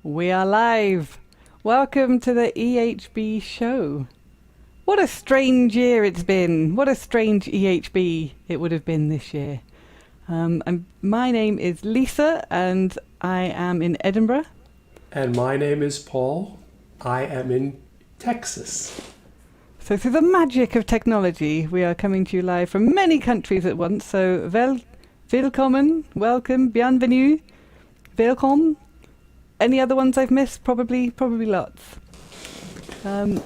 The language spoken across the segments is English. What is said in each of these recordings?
We are live. Welcome to the EHB show. What a strange year it's been. What a strange EHB it would have been this year. My name is Lisa and I am in Edinburgh. And my name is Paul. I am in Texas. So through the magic of technology, we are coming to you live from many countries at once. So willkommen, welcome, bienvenue, welcome. Any other ones I've missed? Probably lots. We're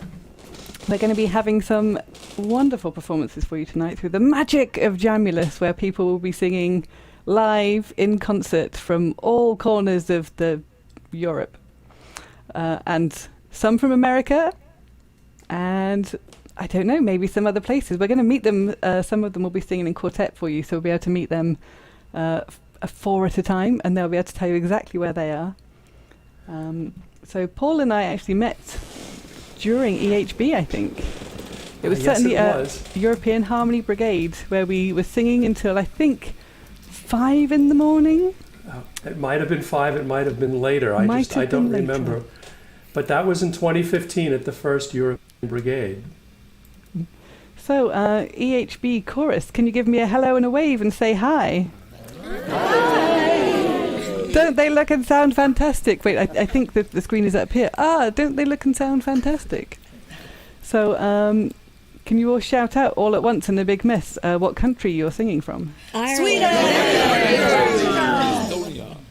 going to be having some wonderful performances for you tonight through the magic of Jamulus, where people will be singing live in concert from all corners of the Europe, and some from America, and I don't know, maybe some other places. We're going to meet them. Some of them will be singing in quartet for you, so we'll be able to meet them 4 at a time, and they'll be able to tell you exactly where they are. So Paul and I actually met during EHB, I think. It was certainly a European Harmony Brigade, where we were singing until I think 5 in the morning. It might have been 5, it might have been later. I don't remember. But that was in 2015 at the first European Brigade. So, EHB chorus, can you give me a hello and a wave and say hi? Hi! Don't they look and sound fantastic? Wait, I think that the screen is up here. Don't they look and sound fantastic? So, can you all shout out all at once in a big mess what country you're singing from? Sweden!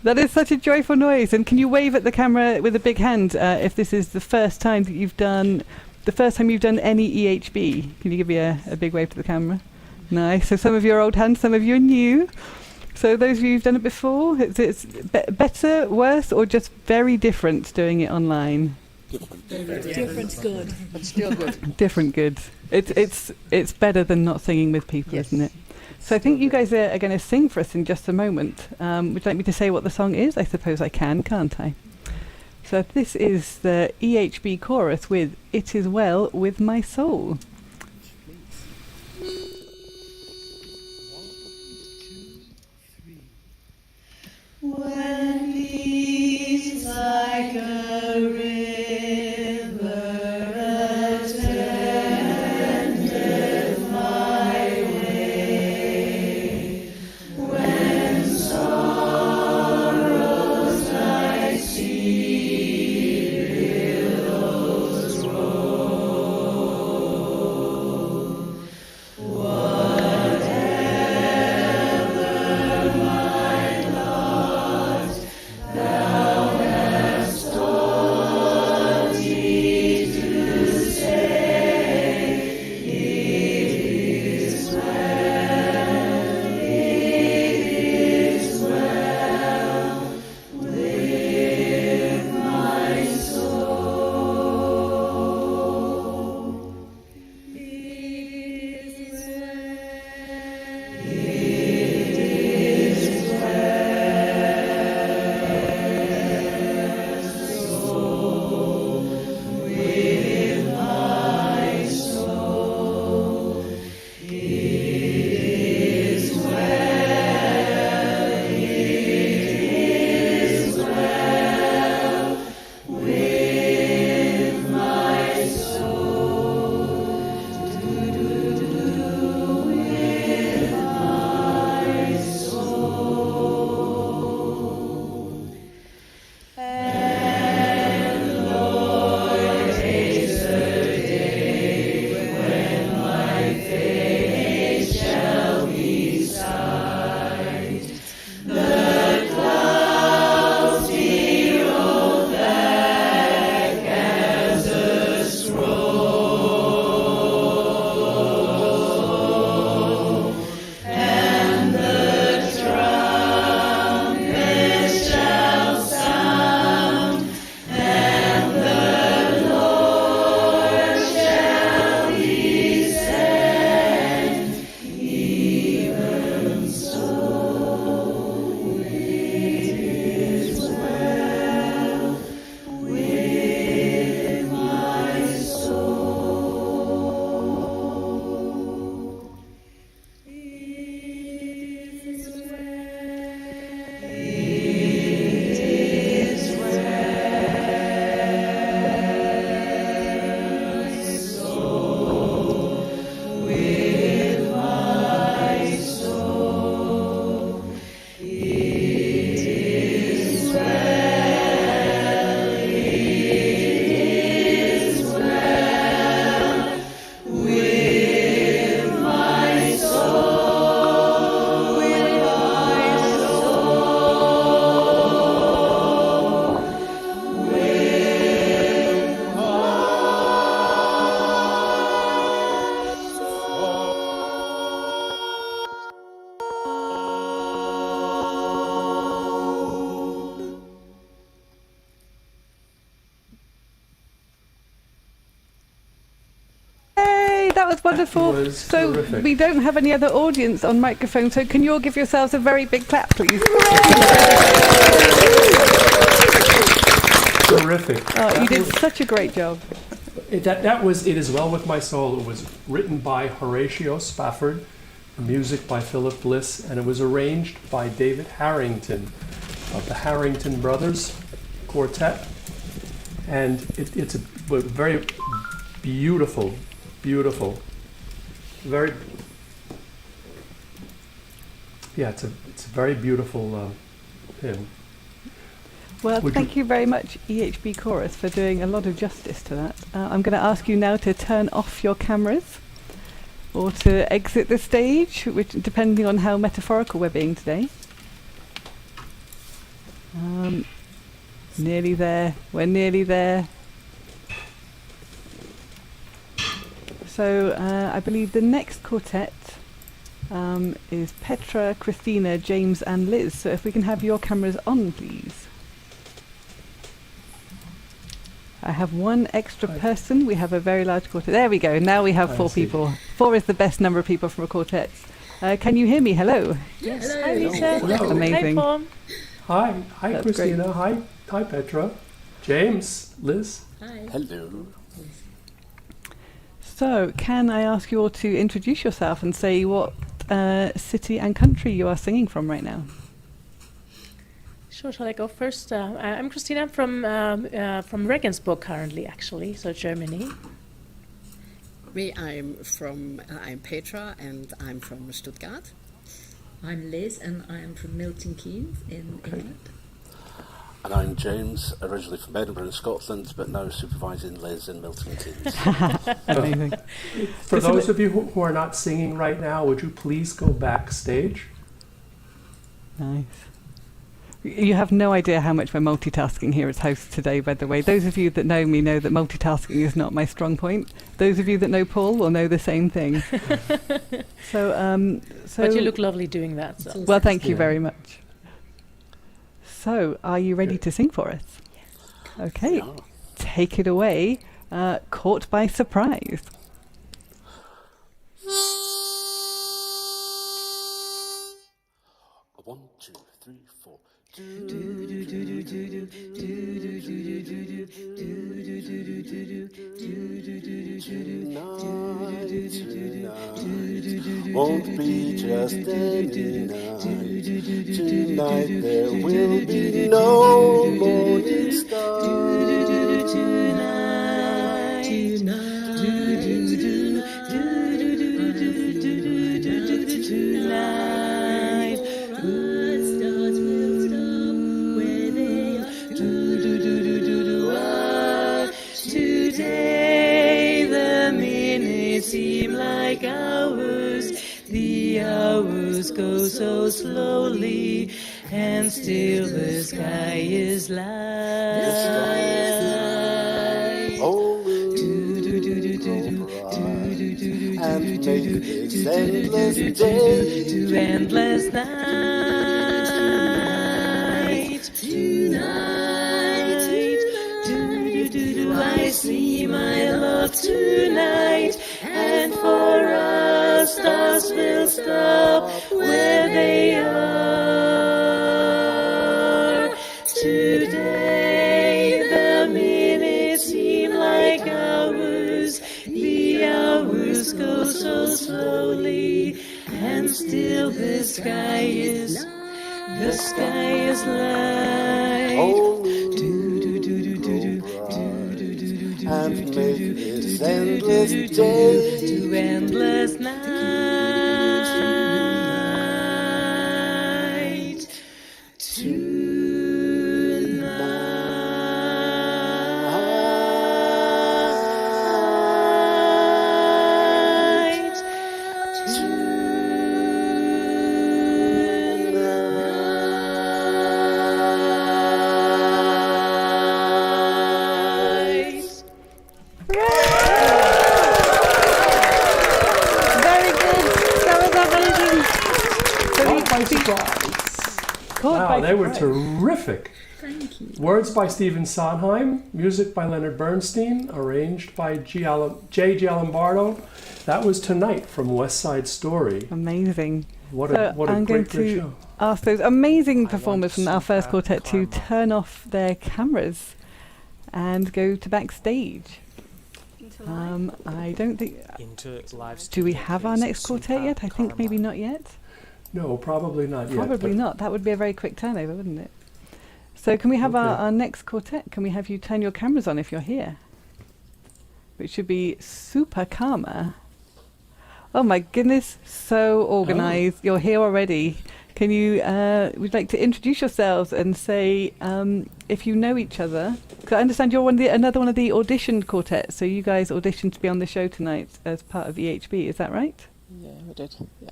That is such a joyful noise. And can you wave at the camera with a big hand if this is the first time that you've done any EHB? Can you give me a big wave to the camera? Nice. So some of you are old hands, some of you are new. So those of you who've done it before, it's better, worse, or just very different doing it online? Different's good. But still good. Different good. It's better than not singing with people, Yes. isn't it? So I think you guys are going to sing for us in just a moment. Would you like me to say what the song is? I suppose I can, can't I? So this is the EHB chorus with It Is Well With My Soul. When peace like a river attendeth my way, when sorrows like sea. that was wonderful. It was so terrific. We don't have any other audience on microphone, so can you all give yourselves a very big clap, please? Terrific. Oh, you did such a great job. It Is Well With My Soul. It was written by Horatio Spafford, music by Philip Bliss, and it was arranged by David Harrington of the Harrington Brothers Quartet. And it's a very beautiful, very, yeah, it's a very beautiful hymn. Well, thank you very much, EHB Chorus, for doing a lot of justice to that. I'm going to ask you now to turn off your cameras or to exit the stage, which depending on how metaphorical we're being today. Nearly there. We're nearly there. So I believe the next quartet is Petra, Christina, James and Liz. So if we can have your cameras on, please. I have one extra person. We have a very large quartet. There we go. Now we have 4 people. 4 is the best number of people from a quartet. Can you hear me? Hello. Yes. Hi, Lisa. Hello. Amazing. Hi, Paul. Hi. Hi, That's Christina. Hi, Petra. James. Liz. Hi. Hello. So can I ask you all to introduce yourself and say what city and country you are singing from right now? Sure, shall I go first? I'm Christina from Regensburg currently, actually, so Germany. I'm Petra and I'm from Stuttgart. I'm Liz and I'm from Milton Keynes in England. And I'm James, originally from Edinburgh in Scotland, but now supervising Liz in Milton Keynes. Amazing. For those of you who are not singing right now, would you please go backstage? Nice. You have no idea how much we're multitasking here as hosts today, by the way. Those of you that know me know that multitasking is not my strong point. Those of you that know Paul will know the same thing. So, but you look lovely doing that. So. Well, thank you very much. So, are you ready to sing for us? Yes. Okay, Yeah. Take it away. Caught by Surprise. 1, 2, 3, 4. Tonight won't be just any night. Tonight there will be no morning star. Hours go so slowly, and still the sky is light. Oh, will go bright and make this endless day To endless night. Tonight, I see my love tonight, and for us stars will stop where they are. Today the minutes seem like hours, the hours go so slowly, and still the sky is light. oh, and make this endless day To endless night. Tonight. Very good. That was amazing. Caught by surprise. Wow, they were terrific. Thank you. Words by Stephen Sondheim, music by Leonard Bernstein, arranged by J. Gialambardo, That was Tonight from West Side Story. Amazing. What So a I'm going great to show. ask those amazing I performers want from our first SuPa quartet to karma. turn off their cameras and go to backstage. I don't think... Into live Do we studio have our clips next of quartet SuPa yet? I think karma. maybe not yet. No, probably not yet. Probably but not. That would be a very quick turnover, wouldn't it? So can we have Okay. our next quartet? Can we have you turn your cameras on if you're here? Which should be SuPa Karma. Oh my goodness, so organised. You're here already. Can you, would you like to introduce yourselves and say if you know each other? Because I understand you're another one of the auditioned quartets, so you guys auditioned to be on the show tonight as part of EHB, is that right? Yeah, we did. Yeah.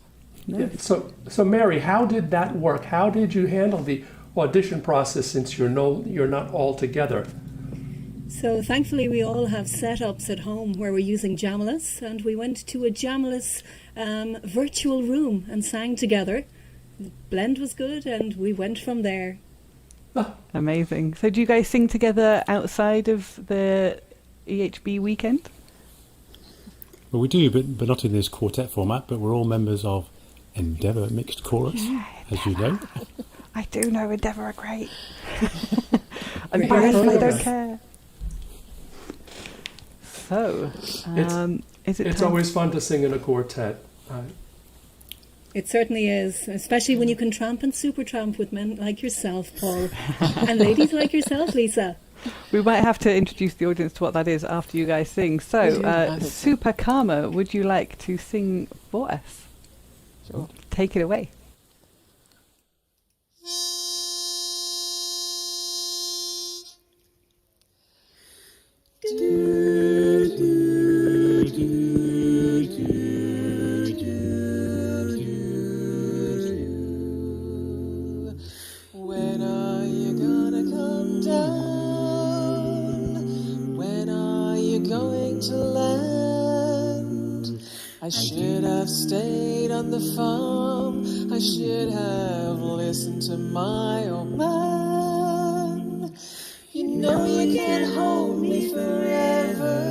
Yeah, so Mary, how did that work? How did you handle the audition process since you're not all together? So thankfully we all have setups at home where we're using Jamulus, and we went to a Jamulus virtual room and sang together. The blend was good and we went from there. Amazing. So do you guys sing together outside of the EHB weekend? Well, we do, but not in this quartet format, but we're all members of Endeavour Mixed Chorus, as you know. I do know Endeavour are great. I'm biased, I don't care. So, is it It's time? always fun to sing in a quartet. It certainly is, especially when you can tramp and super tramp with men like yourself, Paul, and ladies like yourself, Lisa. We might have to introduce the audience to what that is after you guys sing. So, SuPa Karma, would you like to sing for us? Sure. Take it away. When are you gonna come down? When are you going to land? I should have stayed on the farm. I should have listened to my old man. You know you can't hold me forever.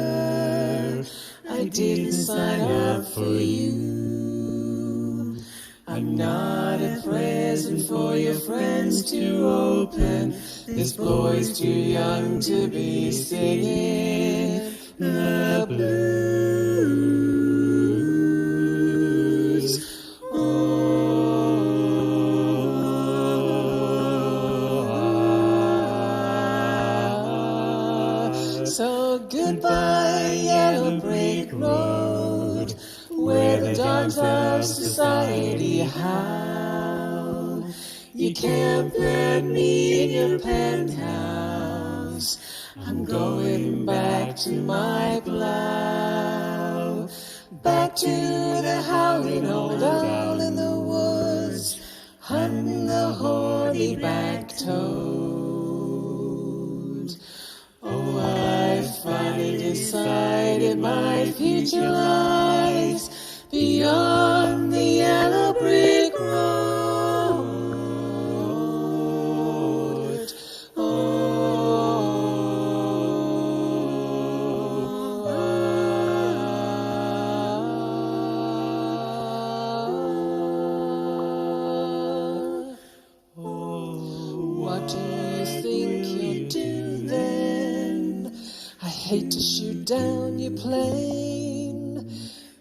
I didn't sign up for you. I'm not a present for your friends to open. This boy's too young to be singing the blues. So goodbye, yellow brick road, where the dogs of society howl. You can't plant me in your penthouse. I'm going back to my plow, back to the howling old owl in the woods, hunting the horny back toad. Oh, I finally decided my future lies beyond the yellow brick road. What do you think you'll do then? I hate to shoot down your plane.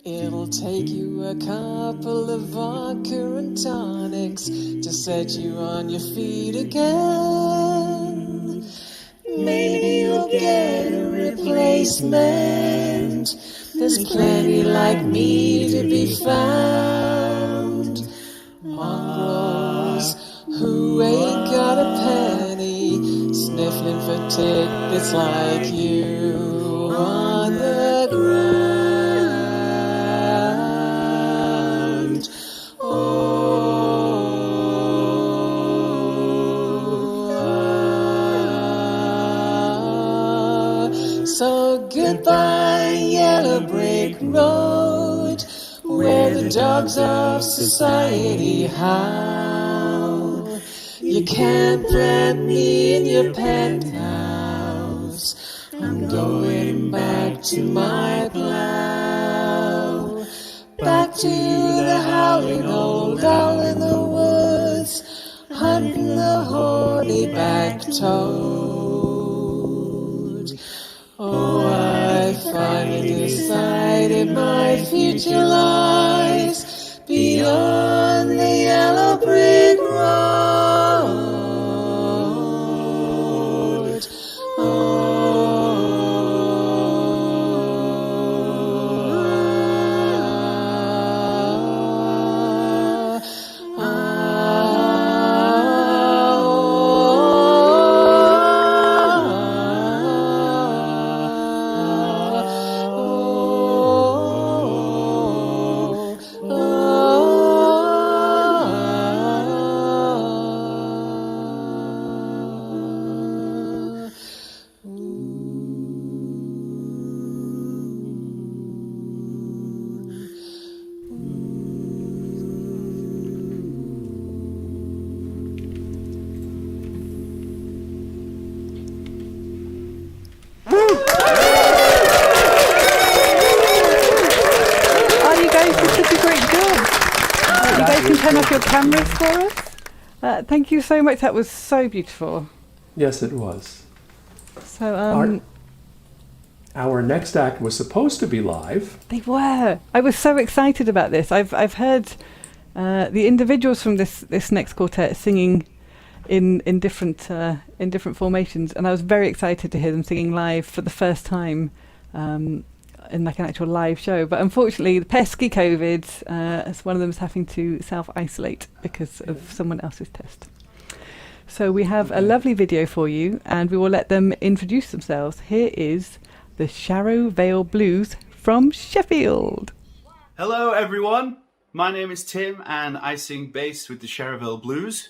It'll take you a couple of vodka and tonics to set you on your feet again. Maybe you'll get a replacement. There's plenty like me to be found. Mongrels who ain't got a penny, sniffling for tickets like you on the ground. So goodbye, yellow brick road, where the dogs of society howl. You can't plant me in your penthouse. I'm going back to my plow, back to the howling old owl in the woods, hunting the horny back toad. Oh, I finally decided my future lies beyond the yellow brick road. Turn off your cameras for us. Thank you so much. That was so beautiful. Yes, it was. So, our next act was supposed to be live. They were. I was so excited about this. I've heard the individuals from this next quartet singing in different formations, and I was very excited to hear them singing live for the first time. In like an actual live show, but unfortunately the pesky COVID, as one of them is having to self-isolate because of someone else's test. So we have a lovely video for you, and we will let them introduce themselves. Here is the Sharrow Vale Blues from Sheffield. Hello everyone, my name is Tim and I sing bass with the Sharrow Vale Blues.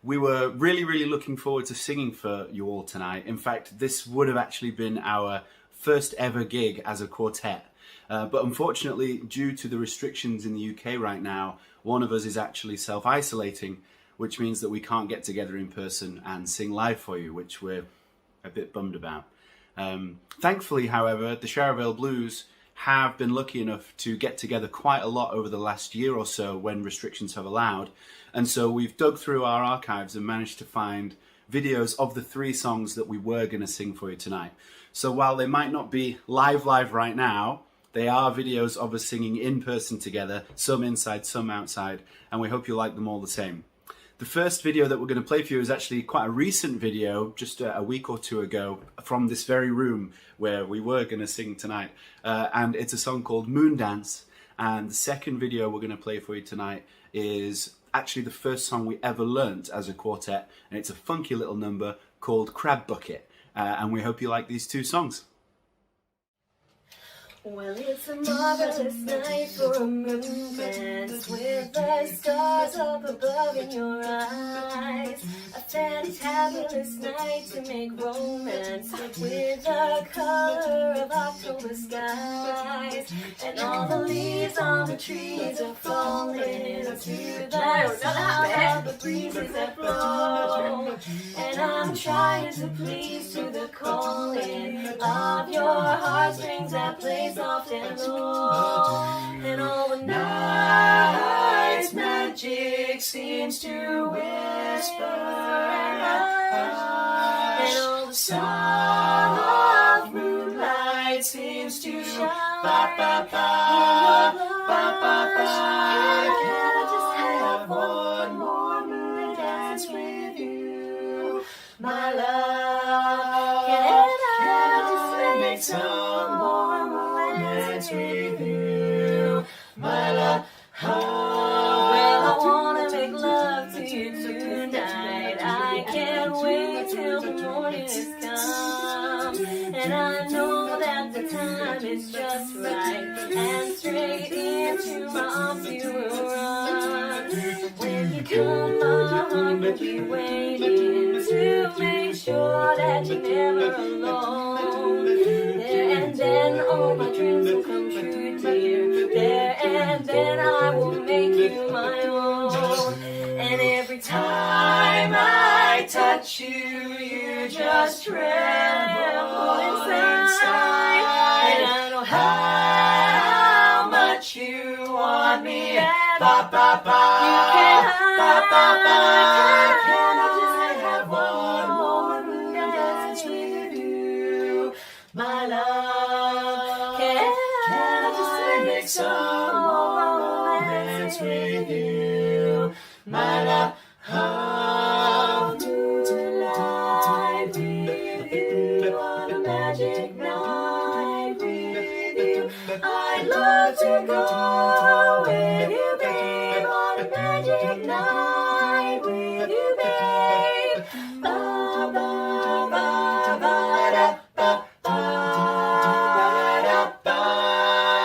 We were really looking forward to singing for you all tonight. In fact, this would have actually been our first ever gig as a quartet, but unfortunately due to the restrictions in the UK right now, one of us is actually self-isolating, which means that we can't get together in person and sing live for you, which we're a bit bummed about. Thankfully, however, the Sharrow Vale Blues have been lucky enough to get together quite a lot over the last year or so when restrictions have allowed, and so we've dug through our archives and managed to find videos of the 3 songs that we were going to sing for you tonight. So while they might not be live right now, they are videos of us singing in person together, some inside, some outside, and we hope you like them all the same. The first video that we're going to play for you is actually quite a recent video, just a week or 2 ago, from this very room where we were going to sing tonight, and it's a song called Moondance. And the second video we're going to play for you tonight is actually the first song we ever learnt as a quartet, and it's a funky little number called Crabbuckit. And we hope you like these 2 songs. Well, it's a marvelous night for a moon dance with the stars up above in your eyes. A fantabulous night to make romance with the color of October skies. And all the leaves on the trees are falling to the sound of the breezes that blow. And I'm trying to please to the calling of your heartstrings that play soft and low, and all the night's magic seems to whisper and all the soft moonlight seems to shine. Can I just have one more moon dance with you, my love? Can I just make some more moonlights with you, my love? Oh, well, I wanna make love to you tonight. I can't wait till the morning has come, and I know that the time is just right, and straight into my arms you will run. When you come, my heart will be waiting to make sure that you're never alone. There and then all my dreams will come true, dear. There and then I will make you my own. And every time I touch you, you just tremble inside. And I know how much you want want me, ba ba ba. You can't hide. Can I just have one more dance with you, my love? Can I just make some more romance with you, my love? Tonight with you on a magic night with you. I'd love to go with you, babe, on a magic night with you, babe. Ba ba ba ba da ba ba da ba ba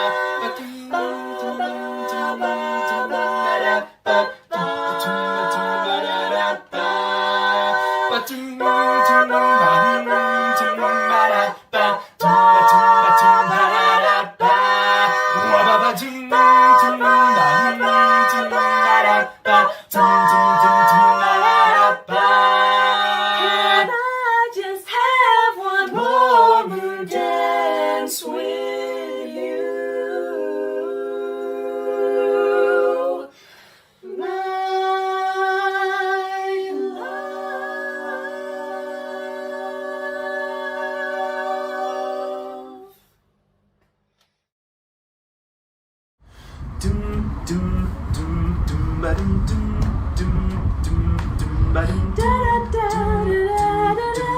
Can I just have one more moon dance with you, my love? Dum dum dum dum ba dum dum dum dum dum ba dum Da da da da da da.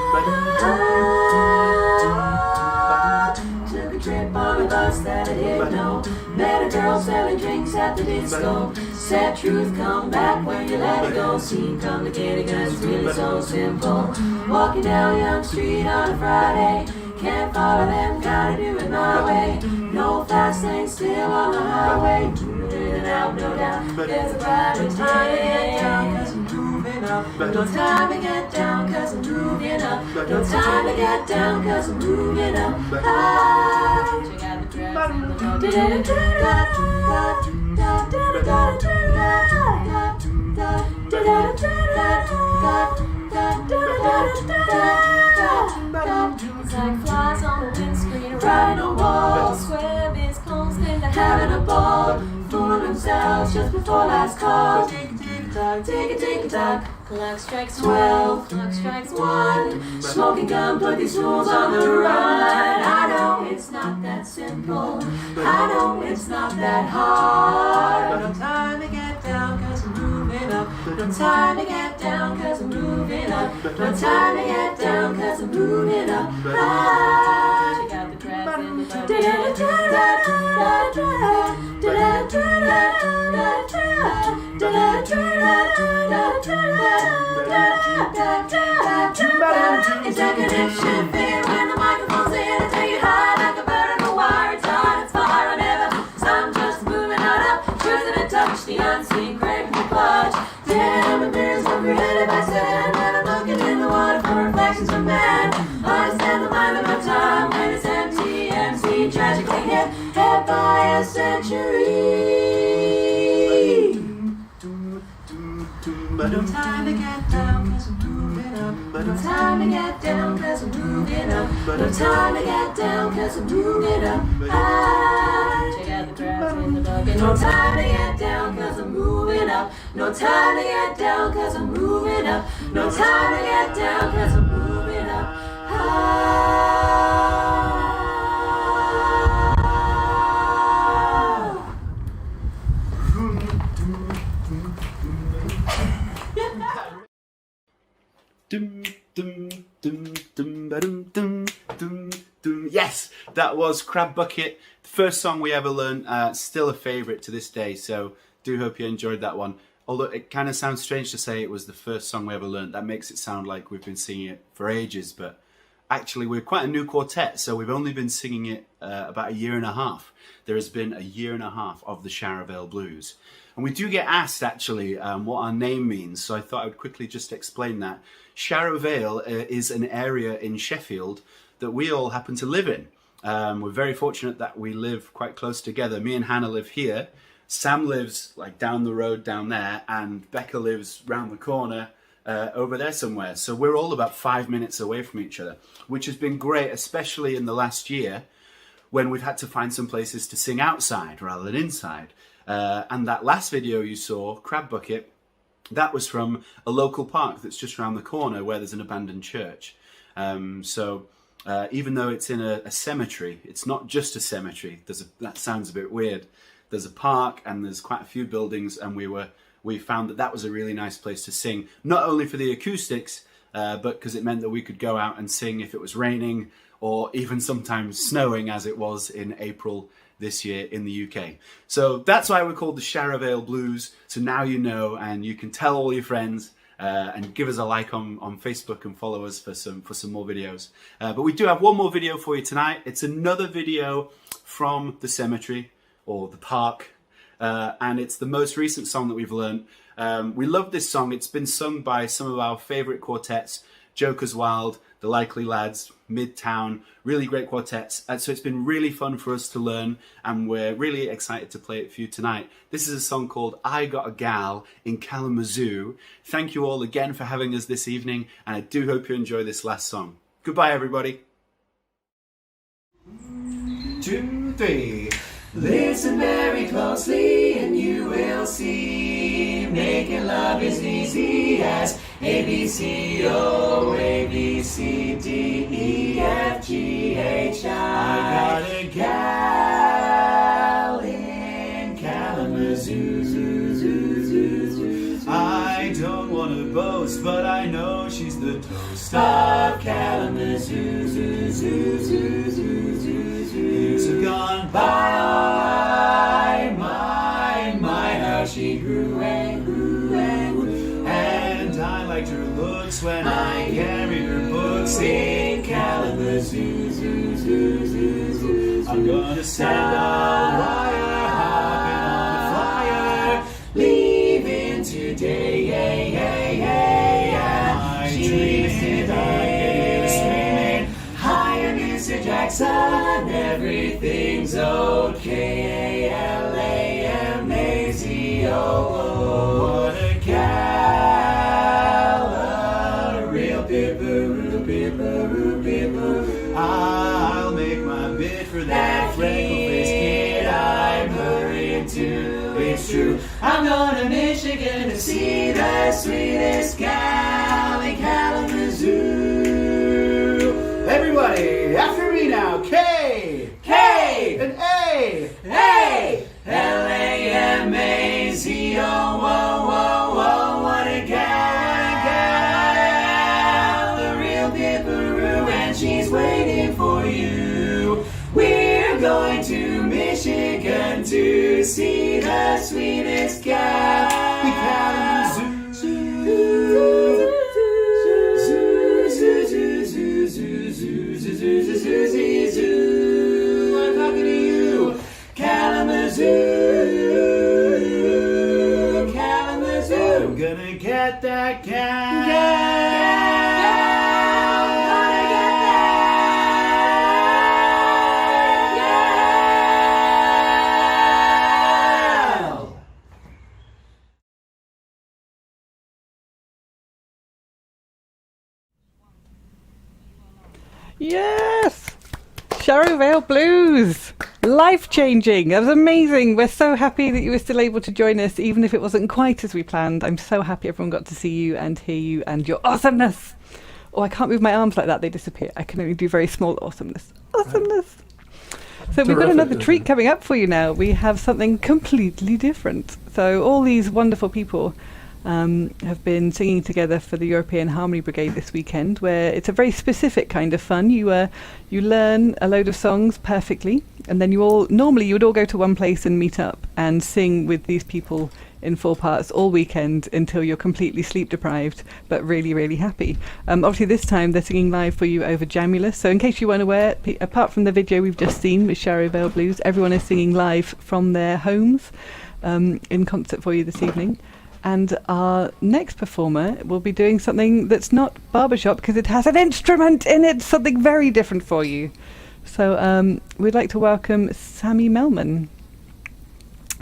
Took a trip on a bus that I didn't know. Met a girl selling drinks at the disco. Said truth, come back when you let it go. See, complicated, cause it's really so simple. Walking down Young Street on a Friday. Can't follow them, gotta do it my way. No fast lane, still on the highway. In and out, no doubt. There's a brighter time to get down, cause I'm moving up. No time to get down, cause I'm moving up. No time to get down, cause I'm moving up. High. Check out the dress in It's like flies on the windscreen, riding a wall. Square biz clones think they're having a ball. Fooling themselves just before last call. Tick-a-tick-tock, tick-a-tick-tock. Clock strikes 12, clock strikes 1. Smoking gun, put these fools on the run. I know it's not that simple. I know it's not that hard. No time to get down, cause I'm moving up. No time to get down, cause I'm moving up. No time to get down, cause I'm moving up. High. Check out the crabs in the Executive figure when the microphone's in. I take it high like a bird on a wire. It's on its fire, I never. So I'm just moving on up, cruising and touch the unseen, craving the clutch. Damn, and beers were created by sand. And I'm looking in the water for reflections from man. Understand the mind of my time when it's empty, MC tragically hit by a century. No time to get down, cause I'm moving up. No time to get down, cause I'm moving up. No time to get down, cause I'm moving up. High. Check out the crabs in the bucket. No time to get down, cause I'm moving up. No time to get down, cause I'm moving up. No time to get down, cause I'm moving up. High. Dum, dum, dum, dum, ba-dum, dum, dum, dum. Yes, that was Crabbuckit, the first song we ever learned. Still a favourite to this day, so do hope you enjoyed that one. Although it kind of sounds strange to say it was the first song we ever learned. That makes it sound like we've been singing it for ages, but actually we're quite a new quartet, so we've only been singing it about a year and a half. There has been a year and a half of the Sharrow Vale Blues. And we do get asked, actually, what our name means, so I thought I would quickly just explain that. Sharrow Vale is an area in Sheffield that we all happen to live in. We're very fortunate that we live quite close together. Me and Hannah live here. Sam lives like down the road down there, and Becca lives round the corner over there somewhere. So we're all about 5 minutes away from each other, which has been great, especially in the last year when we've had to find some places to sing outside rather than inside. And that last video you saw, Crabbuckit, that was from a local park that's just around the corner where there's an abandoned church. So even though it's in a cemetery, it's not just a cemetery. That sounds a bit weird. There's a park and there's quite a few buildings, and we found that was a really nice place to sing, not only for the acoustics, but because it meant that we could go out and sing if it was raining or even sometimes snowing, as it was in April this year in the UK. So that's why we're called the Sharrow Vale Blues. So now you know, and you can tell all your friends, and give us a like on Facebook and follow us for some more videos. But we do have one more video for you tonight. It's another video from the cemetery or the park, and it's the most recent song that we've learned. We love this song. It's been sung by some of our favourite quartets, Jokers Wild, The Likely Lads, Midtown, really great quartets. So it's been really fun for us to learn, and we're really excited to play it for you tonight. This is a song called I Got a Gal in Kalamazoo. Thank you all again for having us this evening, and I do hope you enjoy this last song. Goodbye, everybody. 2, 3. Listen very closely and you will see making love is easy as A, B, C, O, A, B, C, D, E, F, G, H, I got a gal in Kalamazoo. I don't want to boast, but I know she's the toast of Kalamazoo. Years have gone by, my, how she grew and grew and grew. And I liked her looks when I carried her books in Kalamazoo. I'm gonna send a wire, hopping on a flyer, leaving today. My dreams in darkness screaming, higher Mr. Jackson, everything's okay. L-A-M-A-Z-O. What a gal, a real pipperoo, pipperoo, pipperoo. I'll make my bid for that freckle-faced kid I'm hurrying to. It's true, I'm going to Michigan to see the sweetest gal in Kalamazoo. Everybody, after me now. K, K, and A, A, L-A-M-A-Z-O, whoa, whoa, whoa, what a gal, a real dipperoo, and she's waiting for you. We're going to Michigan to see the sweetest gal in Kalamazoo. I'm talking to you, Kalamazoo, Kalamazoo. I'm gonna get that gal, gonna get that gal. Yes! Sharrow Vale Blues! Life-changing! That was amazing! We're so happy that you were still able to join us, even if it wasn't quite as we planned. I'm so happy everyone got to see you and hear you and your awesomeness! Oh, I can't move my arms like that, they disappear. I can only do very small awesomeness. Awesomeness! So we've got another treat coming up for you now. We have something completely different. So all these wonderful people have been singing together for the European Harmony Brigade this weekend, where it's a very specific kind of fun. You learn a load of songs perfectly, and then you would all go to one place and meet up and sing with these people in full parts all weekend until you're completely sleep deprived, but really, really happy. Obviously this time they're singing live for you over Jamulus. So in case you weren't aware, apart from the video we've just seen with Sharrow Vale Blues, everyone is singing live from their homes in concert for you this evening. And our next performer will be doing something that's not barbershop because it has an instrument in it, something very different for you. So we'd like to welcome Sammy Melman.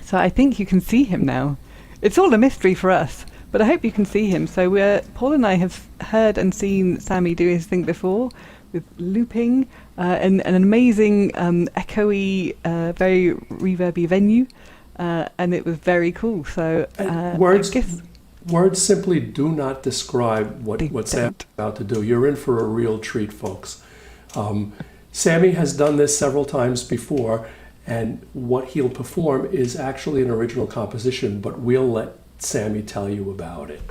So I think you can see him now. It's all a mystery for us, but I hope you can see him. So Paul and I have heard and seen Sammy do his thing before with looping and an amazing echoey, very reverby venue. and it was very cool. So words, I guess words simply do not describe what Sammy's about to do. You're in for a real treat, folks. Sammy has done this several times before, and what he'll perform is actually an original composition, but we'll let Sammy tell you about it.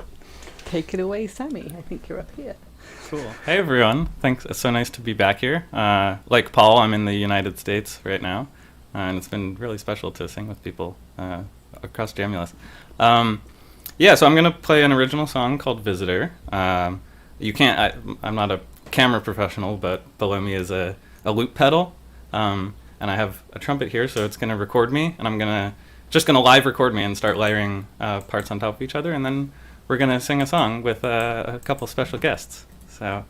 Take it away, Sammy. I think you're up here. Cool. Hey, everyone. Thanks. It's so nice to be back here. Like Paul, I'm in the United States right now, and it's been really special to sing with people across Jamulus. Yeah, so I'm going to play an original song called Visitor. You can't, I'm not a camera professional, but below me is a loop pedal, and I have a trumpet here, so it's going to record me, and I'm just going to live record me and start layering parts on top of each other, and then we're going to sing a song with a couple special guests. So,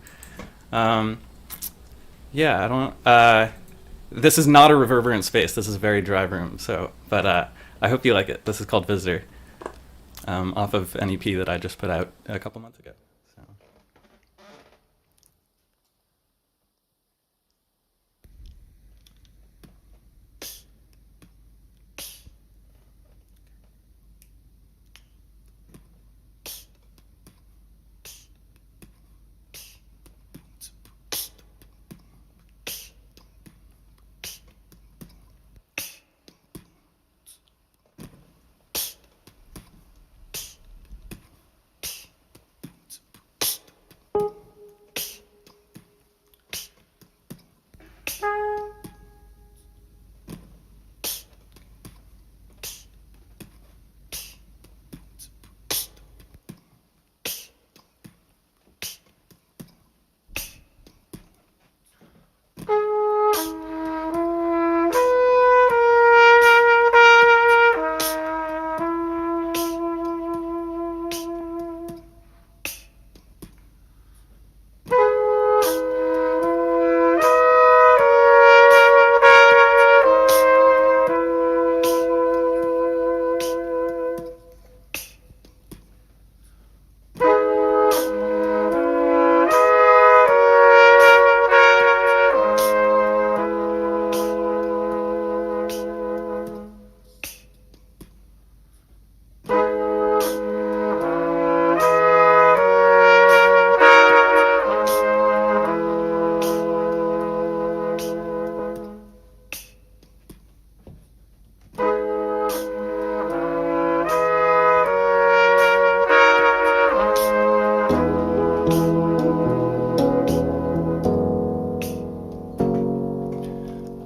yeah, I don't, this is not a reverberant space. This is a very dry room, so, but I hope you like it. This is called Visitor, off of an EP that I just put out a couple months ago. So.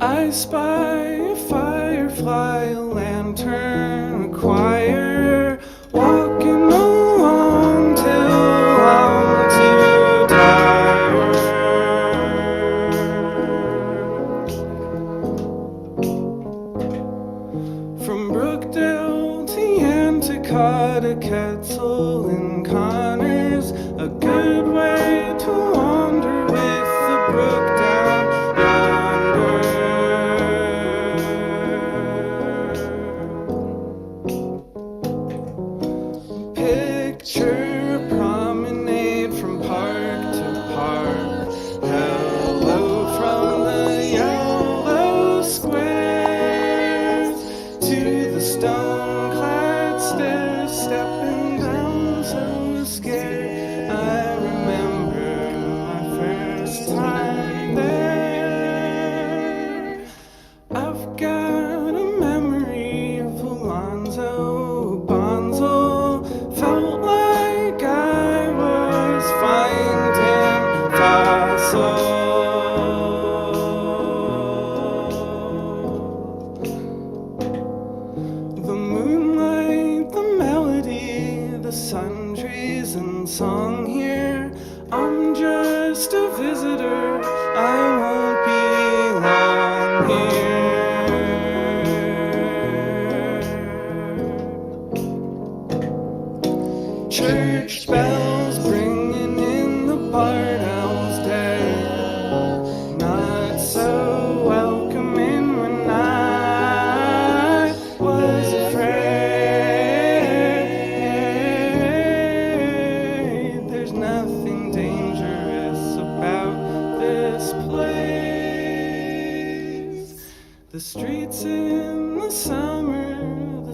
I spy a firefly, a lantern, a choir, walking along till I'm too tired. From Brookdale to Yanticott, Quetzal and Connors, a good way to wander with the brook down yonder. Picture a promenade from park to park. Hello from the yellow squares to the stone-clad stairs, stepping down so scared. I remember my first time there. I've got a memory of Alonzo Bonzo. Felt like I was finding fossils. The moonlight, the melody, the sun trees and song here. I'm just a visitor, I won't be long here. Church bells ringing in the barn owl's day. Not so welcoming when I was afraid. There's nothing dangerous about this place. The streets in the summer, the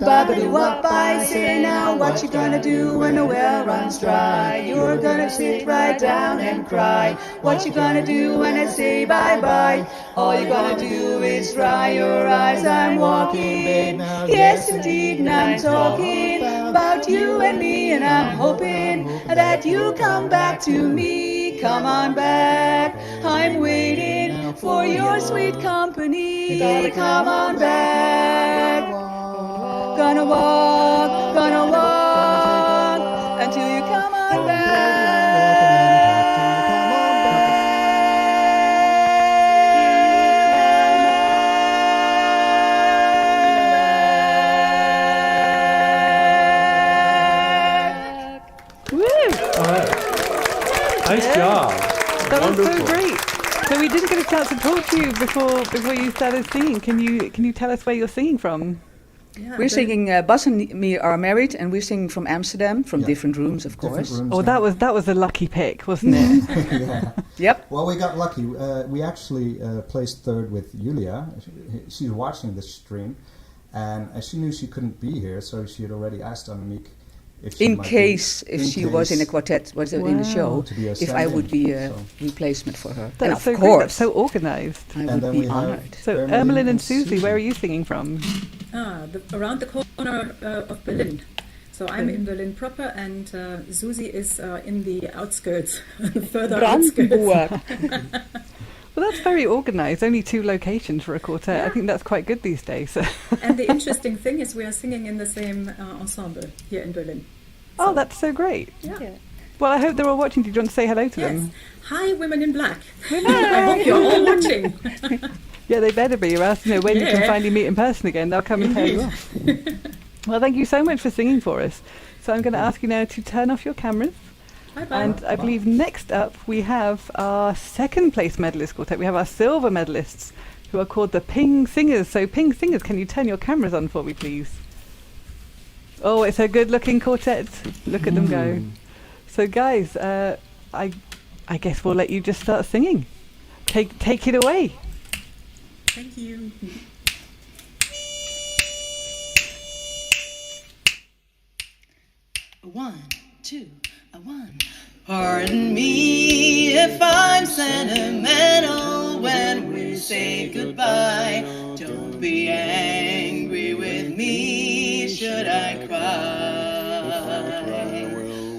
Ba-ba-doo-wop, I say now, what you gonna do when the well runs dry? You're gonna sit right down and cry. What you gonna do when I say bye-bye? All you're gonna do is dry your eyes. I'm walking, yes indeed, and I'm talking about you and me, and I'm hoping that you come back to me. Come on back, I'm waiting for your sweet company. Come on back. Gonna walk until you come on back. Woo! All right. Nice job. That was Wonderful. so great. So we didn't get a chance to talk to you before you started singing. Can you tell us where you're singing from? We're singing, Bas and me are married, and we're singing from Amsterdam, from different rooms, of course. Oh, that was a lucky pick, wasn't it? Yeah. Yep. Well, we got lucky. We actually placed third with Julia. She's watching this stream, and she knew she couldn't be here, so she had already asked Anne-Miek if she In case she was in a quartet, was in the show, To be a if I would stand-in, be a replacement for her. That's and so of great, course, that's so organised. I And would then be we have honoured. So Irmelin and Susie, where are you singing from? Around the corner of Berlin. So I'm in Berlin proper, and Susie is in the outskirts, further outskirts. Well, that's very organised. Only 2 locations for a quartet. I think that's quite good these days. And the interesting thing is we are singing in the same ensemble here in Berlin. Oh, that's so great. Yeah. Well, I hope they're all watching. Do you want to say hello to them? Hi, Women in Black. I hope you're all watching. Yeah, they better be, or else, when you can Yeah. finally meet in person again, they'll come and tell you off. Well, thank you so much for singing for us. So I'm going to ask you now to turn off your cameras. Bye-bye. And I believe next up we have our second place medalist quartet. We have our silver medalists, who are called the Ping Singers. So Ping Singers, can you turn your cameras on for me, please? Oh, it's a good-looking quartet. Look at them go. So guys, I guess we'll let you just start singing. Take it away. Thank you. One, two, one. Pardon me if I'm sentimental when we say goodbye. Don't be angry with me, should I cry?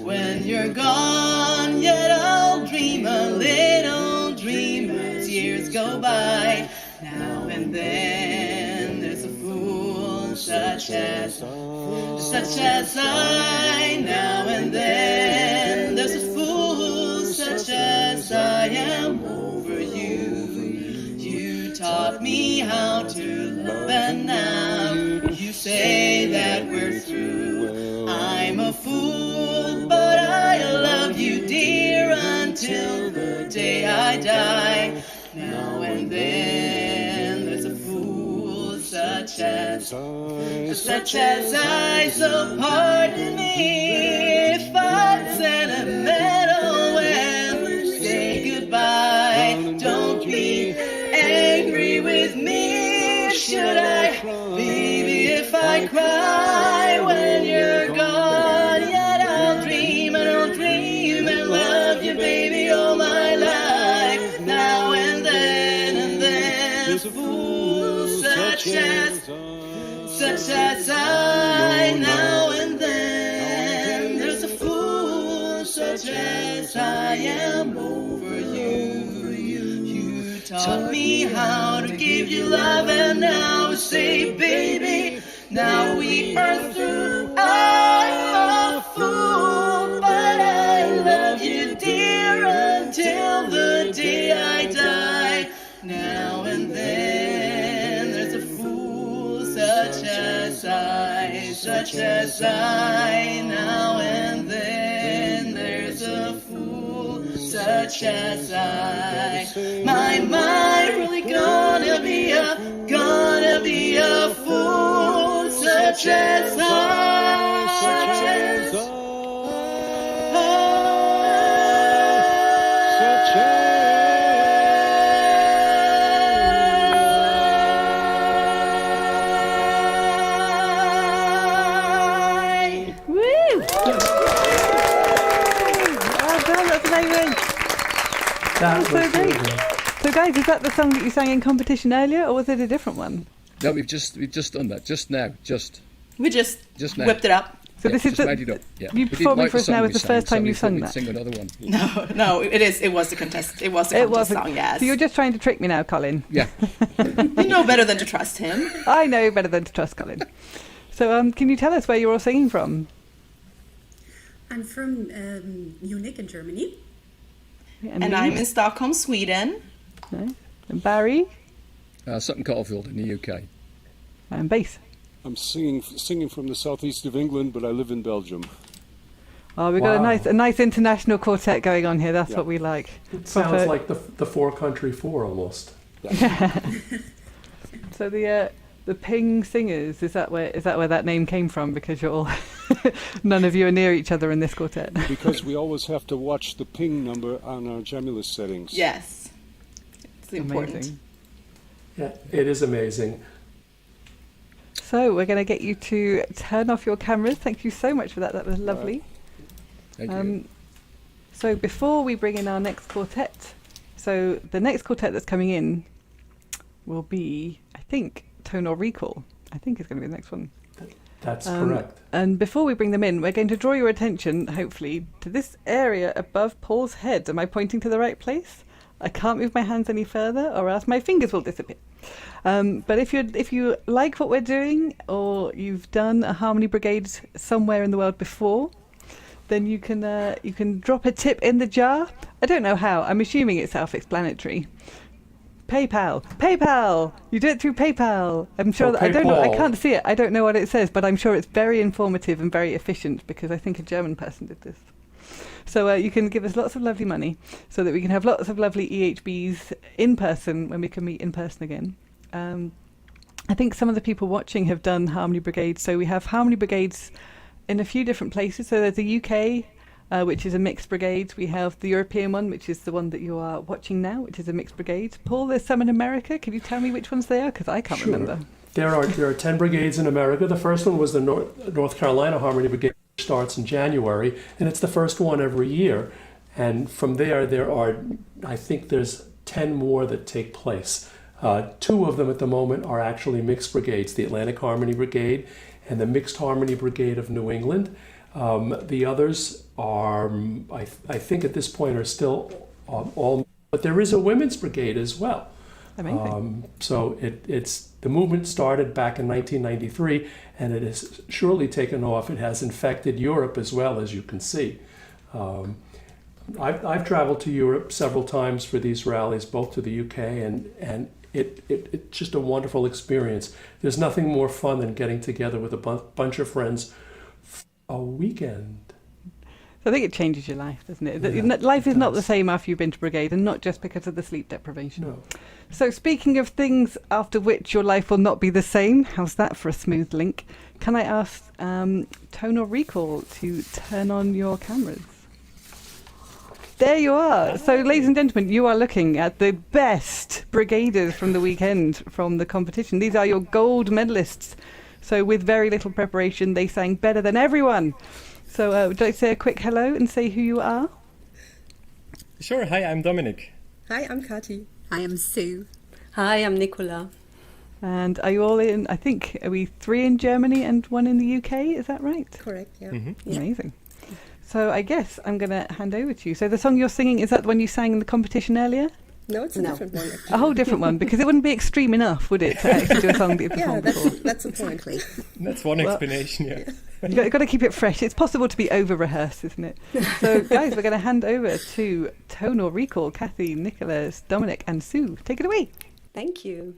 When you're gone, yet I'll dream a little dream as years go by. Now and then there's a fool such as I. Now and then there's a fool such as I am over you. You taught me how to love, and now you say that we're through. I'm a fool, but I love you, dear, until the day I die. Now and then there's a fool such as I. So pardon me if I'm sentimental when we say goodbye. Don't be angry with me, should I? Baby, if I cry when you're gone, yet I'll dream and love you, baby, all my life. Now and then there's a fool such as I. Now and then there's a fool such as I am over you. You taught me how to give you love, and now say, baby, now we are through. I'm a fool, but I love you, dear, until the day I die. Now and then there's a fool such as I. Now and then there's a fool such as I. My really gonna be a fool such as I. Such as so great. So guys, is that the song that you sang in competition earlier, or was it a different one? No, we've just done that just now. We just now. whipped it up. So this is made it up. Yeah. You performing for us now is the first time you've sung that. Sing another one. No, it was the contest. It was the contest song. Yes. So you're just trying to trick me now, Colin. Yeah. You know better than to trust him. I know better than to trust Colin. So can you tell us where you're all singing from? I'm from Munich in Germany. And I'm in Stockholm, Sweden. Nice. And Barry? Sutton Coldfield in the UK. And Bass? I'm singing from the southeast of England, but I live in Belgium. Oh, we've got a nice international quartet going on here. That's what we like. It sounds like the four country four almost. Yeah. So the Ping Singers, is that where that name came from? Because you're all none of you are near each other in this quartet. Because we always have to watch the ping number on our Jamulus settings. Yes, it's important. Amazing. Yeah, it is amazing. So we're going to get you to turn off your cameras. Thank you so much for that. That was lovely. Thank you. So before we bring in our next quartet, so the next quartet that's coming in will be, I think, Tonal Recall. I think is going to be the next one. That's correct. And before we bring them in, we're going to draw your attention, hopefully, to this area above Paul's head. Am I pointing to the right place? I can't move my hands any further, or else my fingers will disappear. But if you like what we're doing, or you've done a Harmony Brigade somewhere in the world before, then you can drop a tip in the jar. I don't know how. I'm assuming it's self-explanatory. PayPal. You do it through PayPal. I'm sure that I don't know. I can't see it. I don't know what it says, but I'm sure it's very informative and very efficient because I think a German person did this. So you can give us lots of lovely money so that we can have lots of lovely EHBs in person when we can meet in person again. I think some of the people watching have done Harmony Brigade. So we have Harmony Brigades in a few different places. So there's the UK, which is a mixed brigade. We have the European one, which is the one that you are watching now, which is a mixed brigade. Paul, there's some in America. Can you tell me which ones they are? Because I can't remember. There are 10 brigades in America. The first one was the North Carolina Harmony Brigade, which starts in January, and it's the first one every year. And from there are, I think there's 10 more that take place. 2 of them at the moment are actually mixed brigades, the Atlantic Harmony Brigade and the Mixed Harmony Brigade of New England. The others are, I think at this point, are still all, but there is a women's brigade as well. Amazing. So it's the movement started back in 1993, and it has surely taken off. It has infected Europe as well, as you can see. I've traveled to Europe several times for these rallies, both to the UK, and it's just a wonderful experience. There's nothing more fun than getting together with a bunch of friends for a weekend. So I think it changes your life, doesn't it? Yeah, life is not the same after you've been to Brigade, and not just because of the sleep deprivation. No. So speaking of things after which your life will not be the same, how's that for a smooth link? Can I ask Tonal Recall to turn on your cameras? There you are. So, ladies and gentlemen, you are looking at the best brigaders from the weekend from the competition. These are your gold medalists. So with very little preparation, they sang better than everyone. So would you like to say a quick hello and say who you are? Sure. Hi, I'm Dominik. Hi, I'm Kati. Hi, I'm Sue. Hi, I'm Nicola. And are you all in, I think, are we 3 in Germany and 1 in the UK? Is that right? Correct, yeah. Mm-hmm. Amazing. So I guess I'm going to hand over to you. So the song you're singing, is that the one you sang in the competition earlier? No, it's a different one. Actually. A whole different one, because it wouldn't be extreme enough, would it, to actually do a song that you performed before? That's a point. That's one explanation, yeah. You've got to keep it fresh. It's possible to be over-rehearsed, isn't it? So, guys, we're going to hand over to Tonal Recall, Kathy, Nicola, Dominik, and Sue. Take it away. Thank you.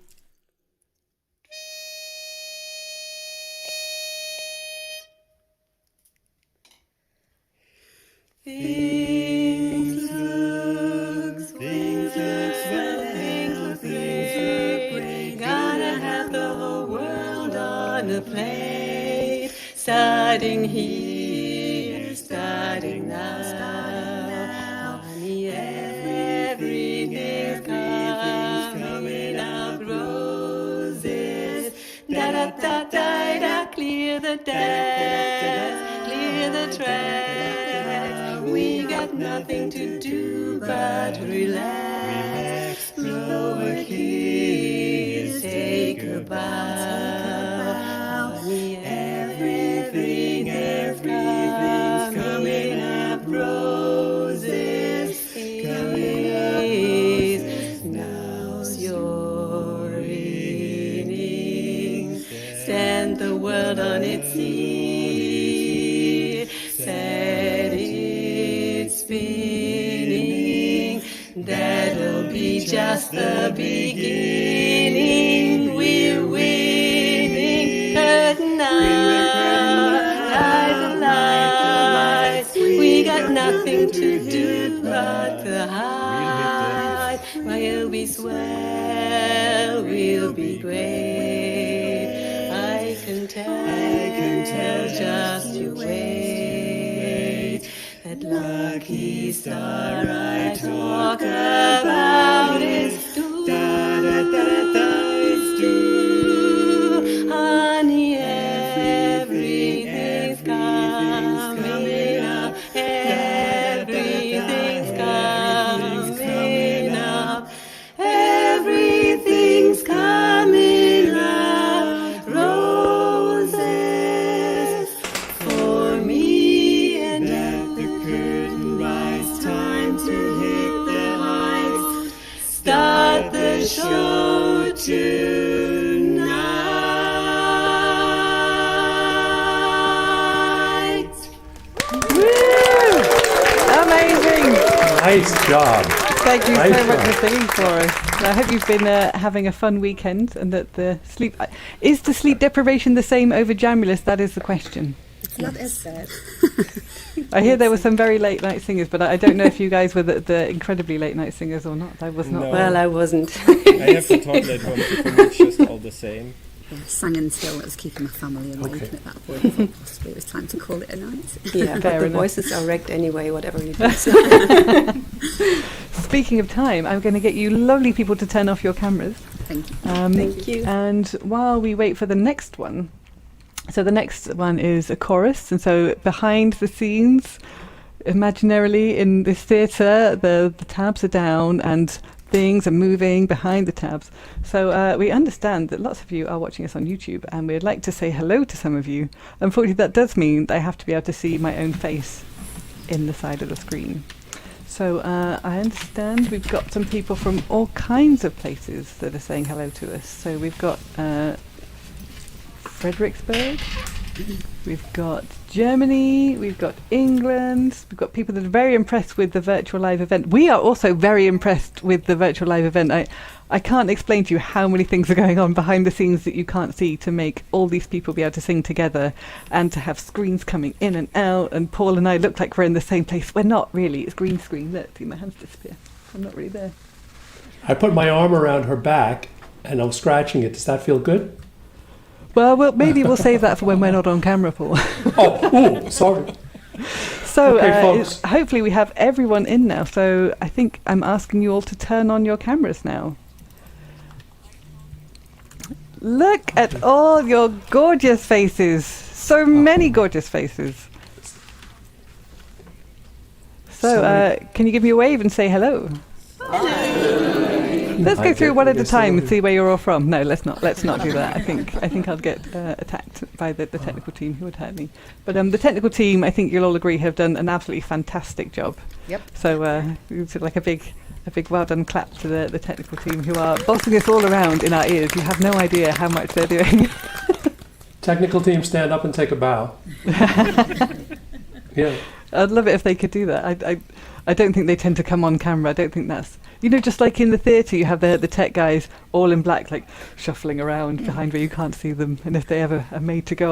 Things look great. Gotta have the whole world on a plate. Starting here, starting now. Honey, every day coming out roses. Da da da da da, clear the decks, clear the tracks. We got nothing to do but relax. throw a kiss, take a bow. Honey, everything's coming up, roses, peace. Now's your innings. Stand the world on its feet. Set it spinning. That'll be just the beginning. We're winning tonight. Lights. We got nothing to do but to hide. While we swell, we'll be great. I can tell, just you wait. That lucky star I talk about is true. It's true. Honey, everything's coming up. Everything's coming up. Everything's coming up. Roses for me, and at the curtain rise, time to hit the heights. Start the show tonight. Amazing! Nice job. Thank you Nice so much job. for singing for us. I hope you've been having a fun weekend, and that the sleep is the sleep deprivation the same over Jamulus? That is the question. It's not as sad. I hear there were some very late night singers, but I don't know if you guys were the incredibly late night singers or not. I was not. No. Well, I wasn't. I have to talk that one. For me, it's just all the same. Sang until it was keeping my family awake, and at that point I thought possibly it was time to call it a night. Yeah, but Fair the enough. voices are wrecked anyway, whatever you do. Speaking of time, I'm going to get you lovely people to turn off your cameras. Thank you. Thank you. And while we wait for the next one, so the next one is a chorus, and so behind the scenes, imaginarily in this theatre, the tabs are down and things are moving behind the tabs. So we understand that lots of you are watching us on YouTube, and we'd like to say hello to some of you. Unfortunately, that does mean that I have to be able to see my own face in the side of the screen. So I understand we've got some people from all kinds of places that are saying hello to us. So we've got Fredericksburg, we've got Germany, we've got England, we've got people that are very impressed with the virtual live event. We are also very impressed with the virtual live event. I can't explain to you how many things are going on behind the scenes that you can't see to make all these people be able to sing together, and to have screens coming in and out, and Paul and I look like we're in the same place. We're not really. It's green screen. Look, see my hands disappear. I'm not really there. I put my arm around her back and I'm scratching it. Does that feel good? Well, maybe we'll save that for when we're not on camera, Paul. Oh, sorry. So Okay, folks. hopefully we have everyone in now. So I think I'm asking you all to turn on your cameras now. Look at all your gorgeous faces. So many gorgeous faces. So can you give me a wave and say hello? Let's go through one at a time and see where you're all from. No, let's not do that. I think I'll get attacked by the technical team who would hurt me. But the technical team, I think you'll all agree, have done an absolutely fantastic job. Yep. So it's like a big well done clap to the technical team who are bossing us all around in our ears. You have no idea how much they're doing. Technical team, stand up and take a bow. Yeah. I'd love it if they could do that. I don't think they tend to come on camera. I don't think that's... You know, just like in the theatre, you have the tech guys all in black, like shuffling around behind where you can't see them. And if they ever are made to go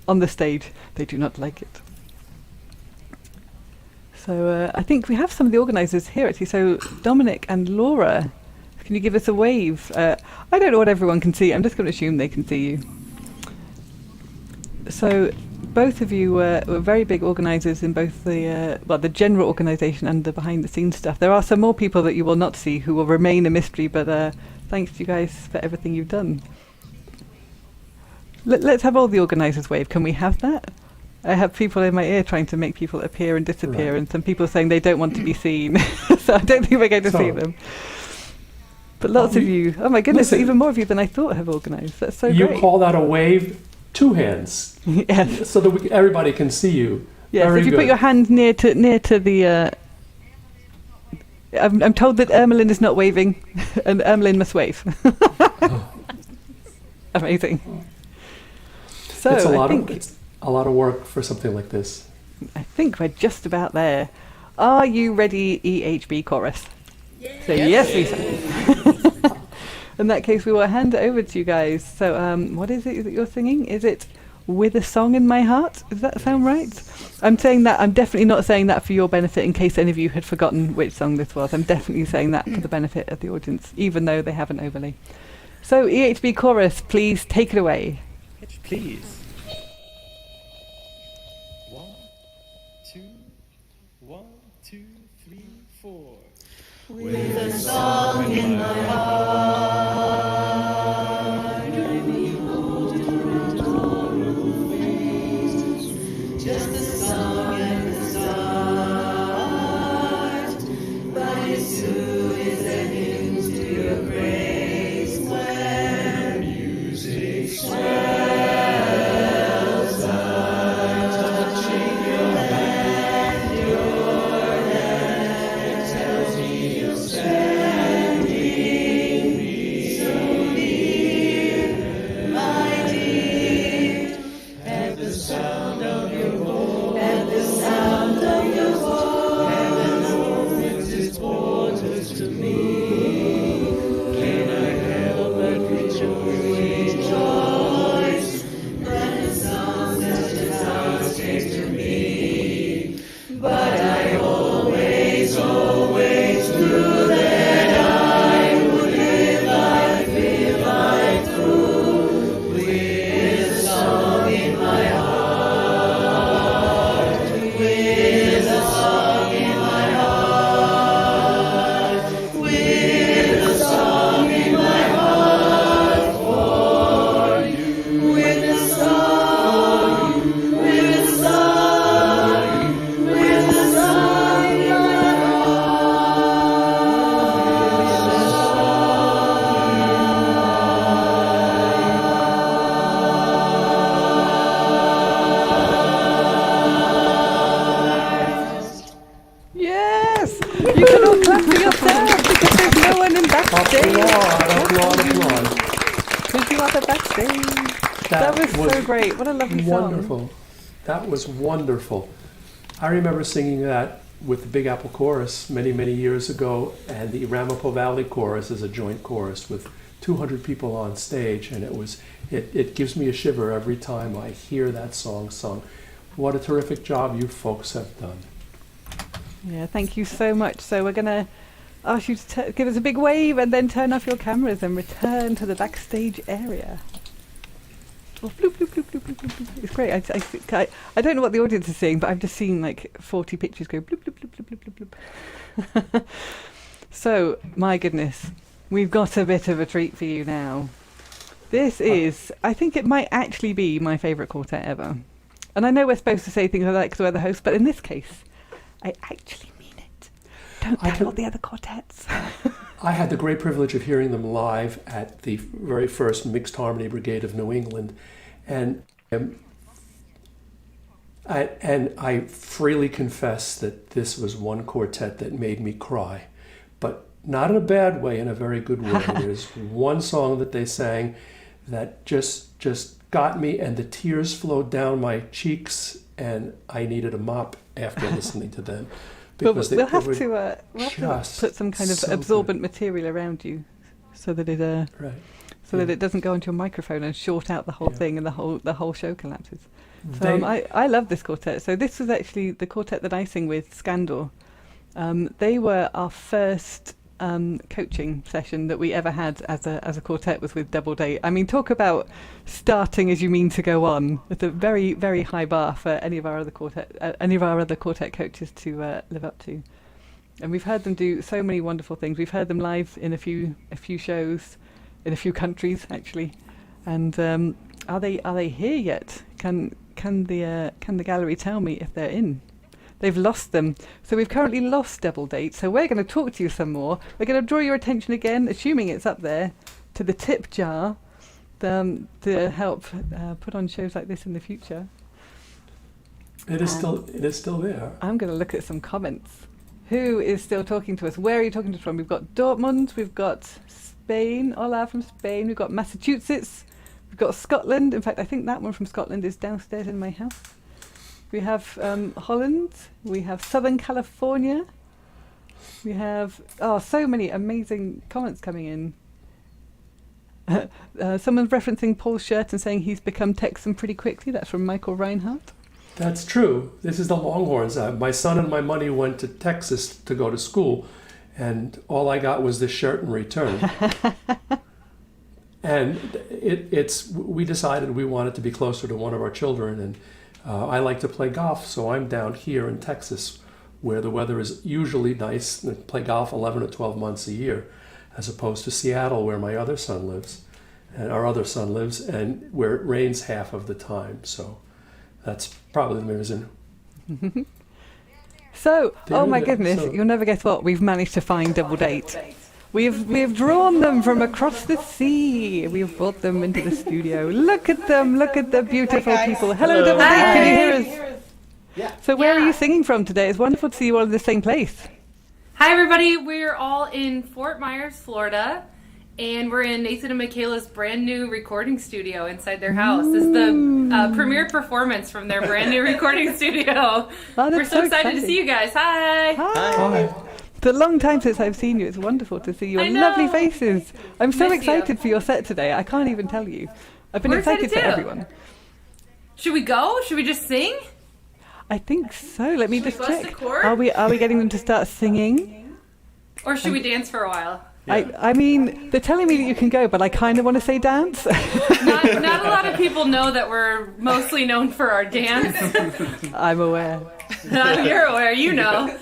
on the stage, they do not like it. So I think we have some of the organisers here, actually. So Dominik and Laura, can you give us a wave? I don't know what everyone can see. I'm just going to assume they can see you. So both of you were very big organisers in both the general organisation and the behind-the-scenes stuff. There are some more people that you will not see who will remain a mystery, but thanks to you guys for everything you've done. Let's have all the organisers wave. Can we have that? I have people in my ear trying to make people appear and disappear, and some people saying they don't want to be seen. So I don't think we're going to see them. But lots of you. Oh my goodness, even more of you than I thought have organised. That's so You great. call that a wave? 2 hands. Yes. So that everybody can see you. Yes, Very if you good. put your hand near to the... I'm told that Irmelin is not waving, and Irmelin must wave. Amazing. So it's it's a lot of work for something like this. I think we're just about there. Are you ready, EHB chorus? So yes, Lisa. In that case, we will hand it over to you guys. So what is it that you're singing? Is it With a Song in My Heart? Does that sound right? I'm saying that. I'm definitely not saying that for your benefit in case any of you had forgotten which song this was. I'm definitely saying that for the benefit of the audience, even though they haven't overly. So EHB chorus, please take it away. Please. 1, 2, 1, 2, 3, 4. With a song in my heart, I behold a adorable face, just a song at the start, but it too is an hymn to your praise when music swells up, touching your hand, your hand, it tells me you're standing so near, my dear, at the sound of your voice, at the sound of your voice, heaven opens its portals to me. Can I help but rejoice when the song touches our taste to me? But I always knew that I would live life through with a song in my heart, with a song in my heart, with a song in my heart for you, with a song, with a song, with a song in my Yes! You can all clap for yourself because there's no one in backstage. Applaud. Because you are the backstage. That was so great. What a lovely song. Wonderful. That was wonderful. I remember singing that with the Big Apple Chorus many, many years ago, and the Ramapo Valley Chorus is a joint chorus with 200 people on stage, and it gives me a shiver every time I hear that song sung. What a terrific job you folks have done. Yeah, thank you so much. So we're going to ask you to give us a big wave and then turn off your cameras and return to the backstage area. Oh, bloop, bloop, bloop, bloop, bloop, bloop, bloop. It's great. I don't know what the audience is seeing, but I've just seen like 40 pictures go bloop, bloop, bloop, bloop, bloop, bloop, bloop. So, my goodness, we've got a bit of a treat for you now. This is, I think it might actually be my favourite quartet ever. And I know we're supposed to say things like that because we're the host, but in this case, I actually mean it. Don't tell all the other quartets. I had the great privilege of hearing them live at the very first Mixed Harmony Brigade of New England, and I freely confess that this was one quartet that made me cry, but not in a bad way, in a very good way. There's one song that they sang that just got me, and the tears flowed down my cheeks, and I needed a mop after listening to them. Because we'll have to put some kind of absorbent material around you, so that it that it doesn't go onto your microphone and short out the whole thing, and the whole show collapses. So I love this quartet. So this was actually the quartet that I sing with, Scandal. They were our first coaching session that we ever had as a quartet, was with Double Date. I mean, talk about starting as you mean to go on. It's a very, very high bar for any of our other quartet coaches to live up to. And we've heard them do so many wonderful things. We've heard them live in a few shows in a few countries actually. And are they here yet? Can the gallery tell me if they're in? They've lost them. So we've currently lost Double Date. So we're going to talk to you some more. We're going to draw your attention again, assuming it's up there, to the tip jar to help put on shows like this in the future. It is still there. I'm going to look at some comments. Who is still talking to us? Where are you talking to us from? We've got Dortmund, we've got Spain, Ola from Spain, we've got Massachusetts, we've got Scotland. In fact, I think that one from Scotland is downstairs in my house. We have Holland, we have Southern California, we have, so many amazing comments coming in. Someone's referencing Paul's shirt and saying he's become Texan pretty quickly. That's from Michael Reinhardt. That's true. This is the Longhorns. My son and my money went to Texas to go to school, and all I got was this shirt in return. And we decided we wanted to be closer to one of our children, and I like to play golf, so I'm down here in Texas, where the weather is usually nice, and play golf 11 or 12 months a year, as opposed to Seattle, where my other son lives, and our other son lives, and where it rains half of the time. So that's probably the reason. So, my goodness, you'll never guess what, we've managed to find Double Date. We've drawn them from across the sea. We've brought them into the studio. Look at them, look at the beautiful people. Hello, Double Date, can you hear us? Yeah. So where are you singing from today? It's wonderful to see you all in the same place. Hi everybody, we're all in Fort Myers, Florida, and we're in Nathan and Michaela's brand new recording studio inside their house. This is the premiere performance from their brand new recording studio. We're so excited to see you guys. Hi! Hi! It's a long time since I've seen you. It's wonderful to see your lovely faces. I'm so excited for your set today. I can't even tell you. I've been excited for everyone. Should we go? Should we just sing? I think so. Let me just bust a check. chord? Are we getting them to start singing? Or should we dance for a while? I mean, they're telling me that you can go, but I kind of want to say dance. Not a lot of people know that we're mostly known for our dance. I'm aware. You're aware, you know.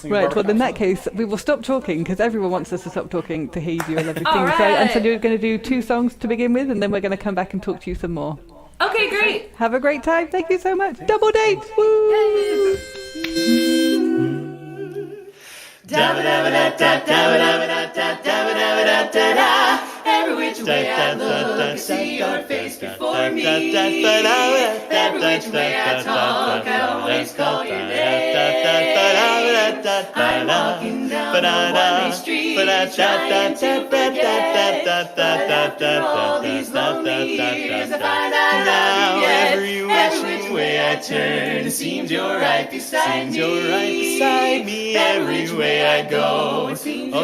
Right, well, in that case, we will stop talking because everyone wants us to stop talking to hear you do your lovely All things. right. So you're going to do 2 songs to begin with, and then we're going to come back and talk to you some more. Okay, great. Have a great time. Thank you so much. Double Date. Woo! Every which way I look, I see your face before me. Every which way I talk, I always call your name. I'm walking down the one-way street, trying to forget. After all these lonely years, I find I love you yet. Every which way I turn, it seems you're right beside me. Every way I go, it seems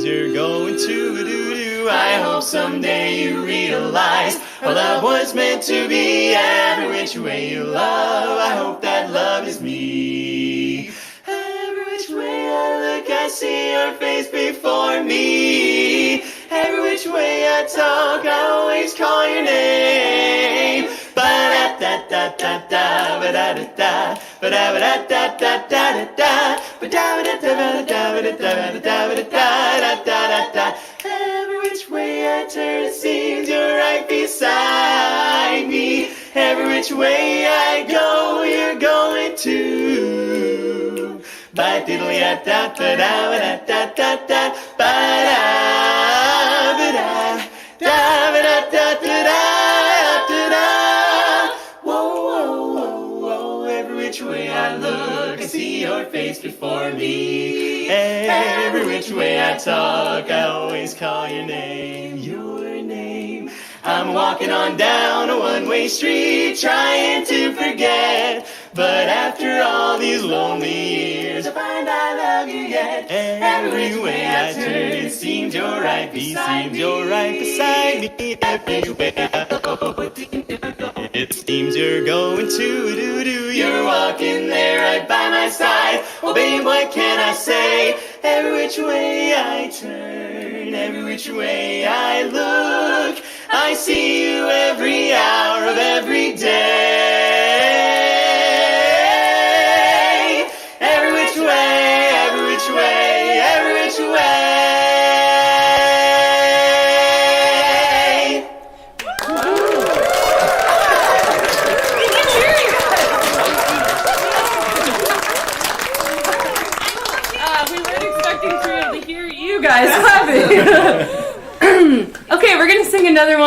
you're going to. I hope someday you realize our love was meant to be. Every which way you love, I hope that love is me. Every which way I look, I see your face before me. Every which way I talk, I always call your name. Ba-da-da-da-da-da, ba-da-da-da, ba-da-da-da-da-da-da, ba-da-da-da-da-da-da-da-da-da-da-da. Every which way I turn, it seems you're right beside me. Every which way I go, you're going to. Ba-diddly-da-da-da-da-da-da-da, ba-da-da-da-da-da-da-da-da. Whoa, whoa, whoa, whoa. Every which way I look, I see your face before me. Every which way I talk, I always call your name, your name. I'm walking on down a one-way street, trying to forget. But after all these lonely years, I find I love you yet. Every way I turn, it seems you're right beside me. Every way I go, it seems you're going to. You're walking there right by my side. Oh, babe, what can I say? Every which way I turn, every which way I look, I see you every hour of every day. Every which way, every which way, every which way.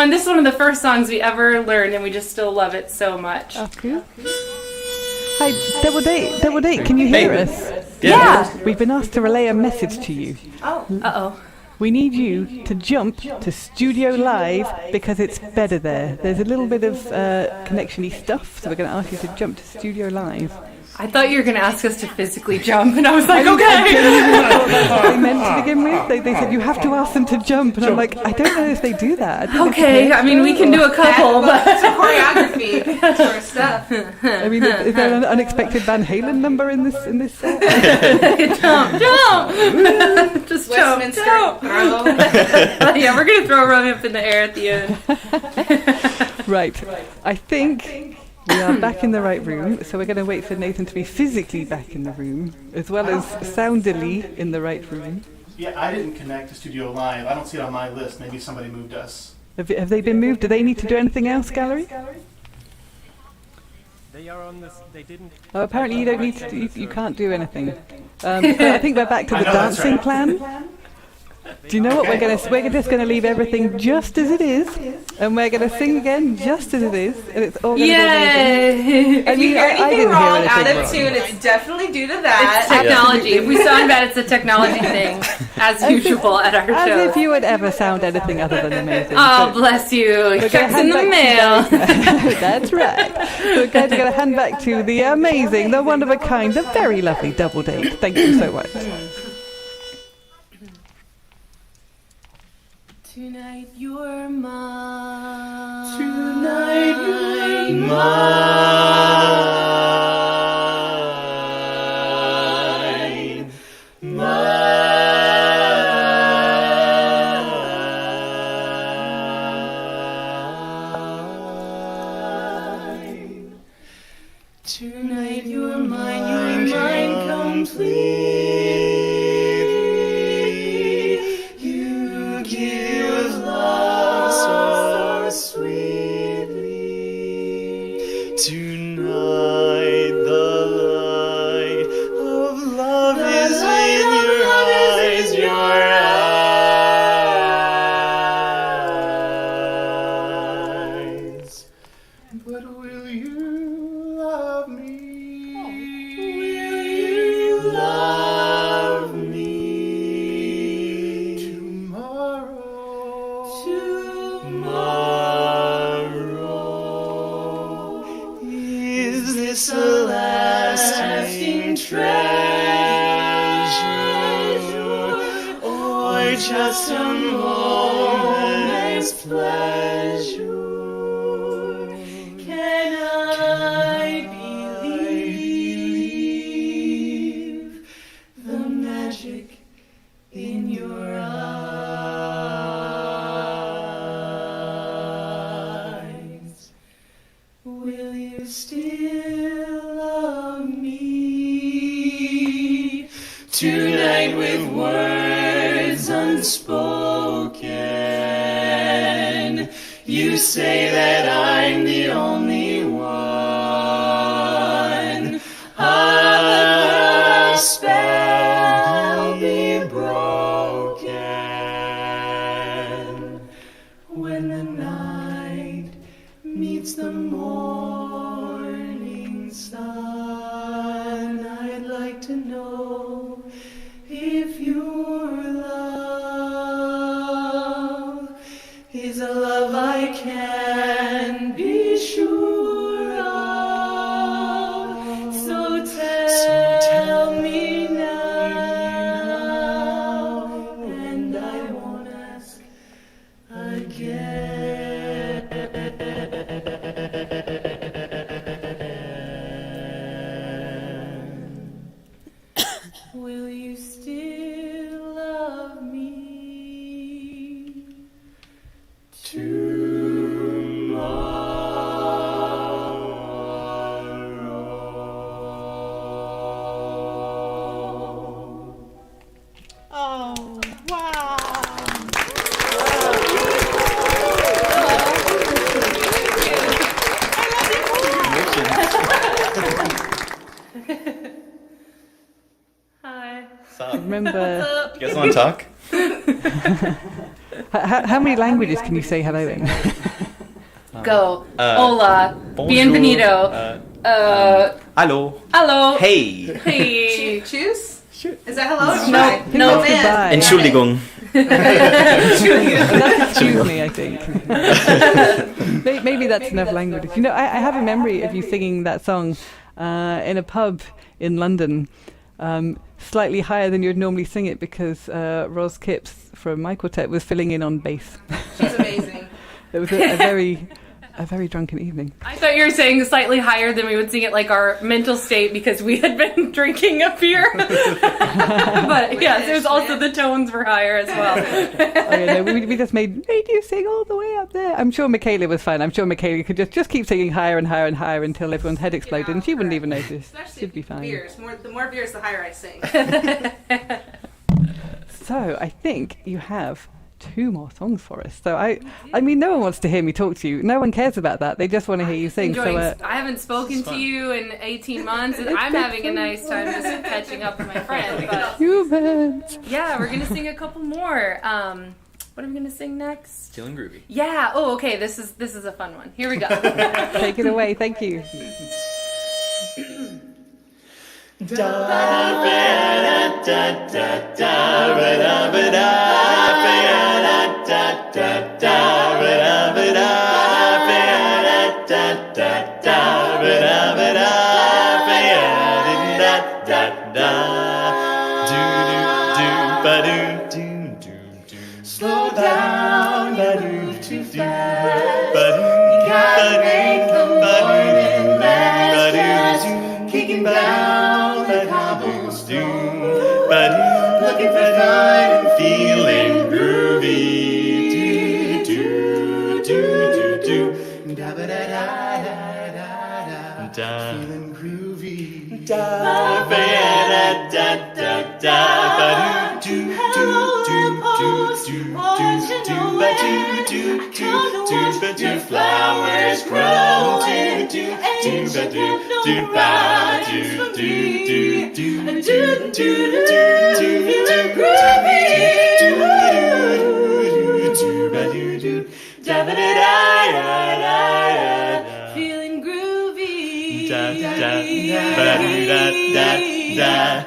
and this is one of the first songs we ever learned, and we just still love it so much. Oh, cool. Hi, Double Date, can you hear us? Yeah. We've been asked to relay a message to you. Oh. Uh-oh. We need you to jump to Studio Live because it's better there. There's a little bit of connection-y stuff, so we're going to ask you to jump to Studio Live. I thought you were going to ask us to physically jump, and I was like, okay. That's what they meant to begin with. They said you have to ask them to jump, and I'm like, I don't know if they do that. Okay, I mean, we can do a couple, but it's a choreography sort of stuff. I mean, is there an unexpected Van Halen number in this set? Jump! Just jump! Yeah, we're going to throw Ravi up in the air at the end. Right. I think we are back in the right room, so we're going to wait for Nathan to be physically back in the room, as well as soundily in the right room. Yeah, I didn't connect to Studio Live. I don't see it on my list. Maybe somebody moved us. Have they been moved? Do they need to do anything else, Gallery? They are on this. They didn't. Oh, apparently you don't need to. You can't do anything. So I think we're back to the dancing plan. Do you know what we're going to? We're just going to leave everything just as it is, and we're going to sing again just as it is, and it's all going to be amazing. If you hear anything wrong out of tune, it's definitely due to that. It's technology. If we sound bad, it's a technology thing, as usual at our show. As if you would ever sound anything other than amazing. Oh, bless you. Checks in the mail. That's right. We're going to hand back to the amazing, the one of a kind, the very lovely Double Date. Thank you so much. Tonight you're mine. Tonight you're mine. Mine. Tonight you're mine completely. Tonight the light of love is in your eyes, your eyes. But will you love me? Will you love me tomorrow? Is this a lasting treasure, or just a moment's pleasure? Can I believe the magic in your eyes? Will you still love me tonight with words unspoken? You say that I'm the only one. A spell be broken when the night meets the morning sun. I'd like to know if your love is a love I can be sure of. So tell me now, and I won't ask again. Will you still love me tomorrow? Oh, wow. Hi. Sup? Remember. You guys want to talk? How many languages can you say hello in? Go. Hola. Bonjour. Bienvenido. Hello. Hello. Hey. Hey. Choose? Is that hello? No, man. Entschuldigung. That's excuse me, I think. Maybe that's enough languages. You know, I have a memory of you singing that song in a pub in London, slightly higher than you would normally sing it because Ros Kipps from my quartet was filling in on bass. She's amazing. It was a very drunken evening. I thought you were saying slightly higher than we would sing it, like our mental state, because we had been drinking up here. But yes, there's also the tones were higher as well. We just made you sing all the way up there. I'm sure Michaela was fine. I'm sure Michaela could just keep singing higher and higher and higher until everyone's head exploded, and she wouldn't even notice. She'd be fine. Beers. The more beers, the higher I sing. So I think you have 2 more songs for us. So I mean, no one wants to hear me talk to you. No one cares about that. They just want to hear you sing. I haven't spoken to you in 18 months, and I'm having a nice time just catching up with my friends. But yeah, we're gonna sing a couple more. What are we gonna sing next? Feelin Groovy. Yeah. Oh, okay. This is a fun one. Here we go. Take it away. Thank you. Slow down, ba-doo, too fast. You gotta make the morning last. Just kicking down the cobblestone. Looking for fun and feeling groovy. Do, do, do, do, do. Da-ba-da-da-da-da-da. Feeling groovy. Da-ba-da-da-da-da. Do flowers grow and you don't know rhymes from me. And do groovy. Feeling groovy.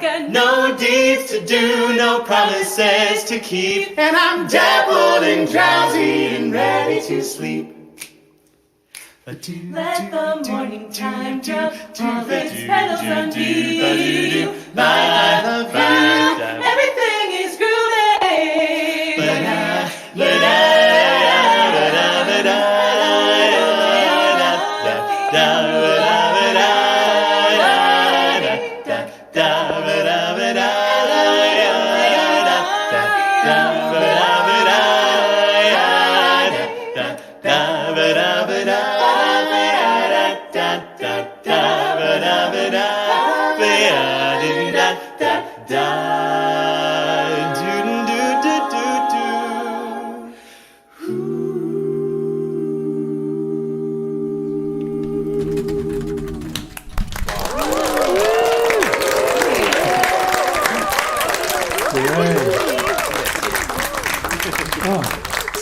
Got no deeds to do, no promises to keep, and I'm dappled and drowsy and ready to sleep. Let the morning time drop all its petals on me. I love you, everything is groovy.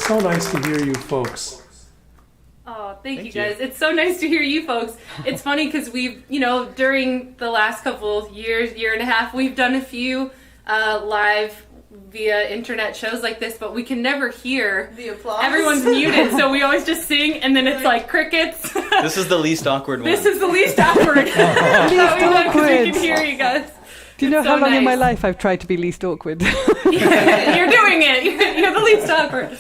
So nice to hear you folks. Oh, thank you guys. It's so nice to hear you folks. It's funny because we've, during the last couple years, year and a half, we've done a few live via internet shows like this, but we can never hear the applause. Everyone's muted, so we always just sing, and then it's like crickets. This is the least awkward one. This is the least awkward. Least awkward. We can hear you guys. Do you know It's how so long in my nice. life I've tried to be least awkward? You're doing it. You're the least awkward.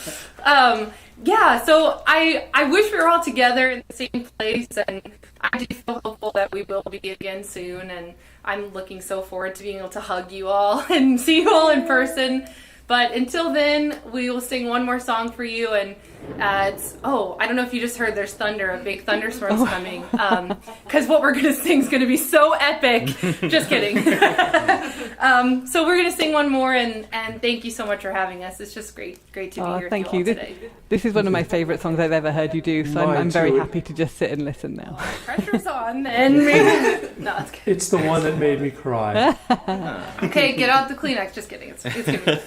Yeah, so I wish we were all together in the same place, and I do feel hopeful that we will be again soon, and I'm looking so forward to being able to hug you all and see you all in person. But until then, we will sing one more song for you, and I don't know if you just heard there's thunder, a big thunderstorm's coming, because what we're going to sing is going to be so epic. Just kidding. So we're going to sing one more, and thank you so much for having us. It's just great to be here Thank with you. you all today. This is one of my favourite songs I've ever heard you do, so I'm very happy to just sit and listen now. Pressure's on, and no, it's good. It's the one that made me cry. Okay, get out the Kleenex. Just kidding. It's good.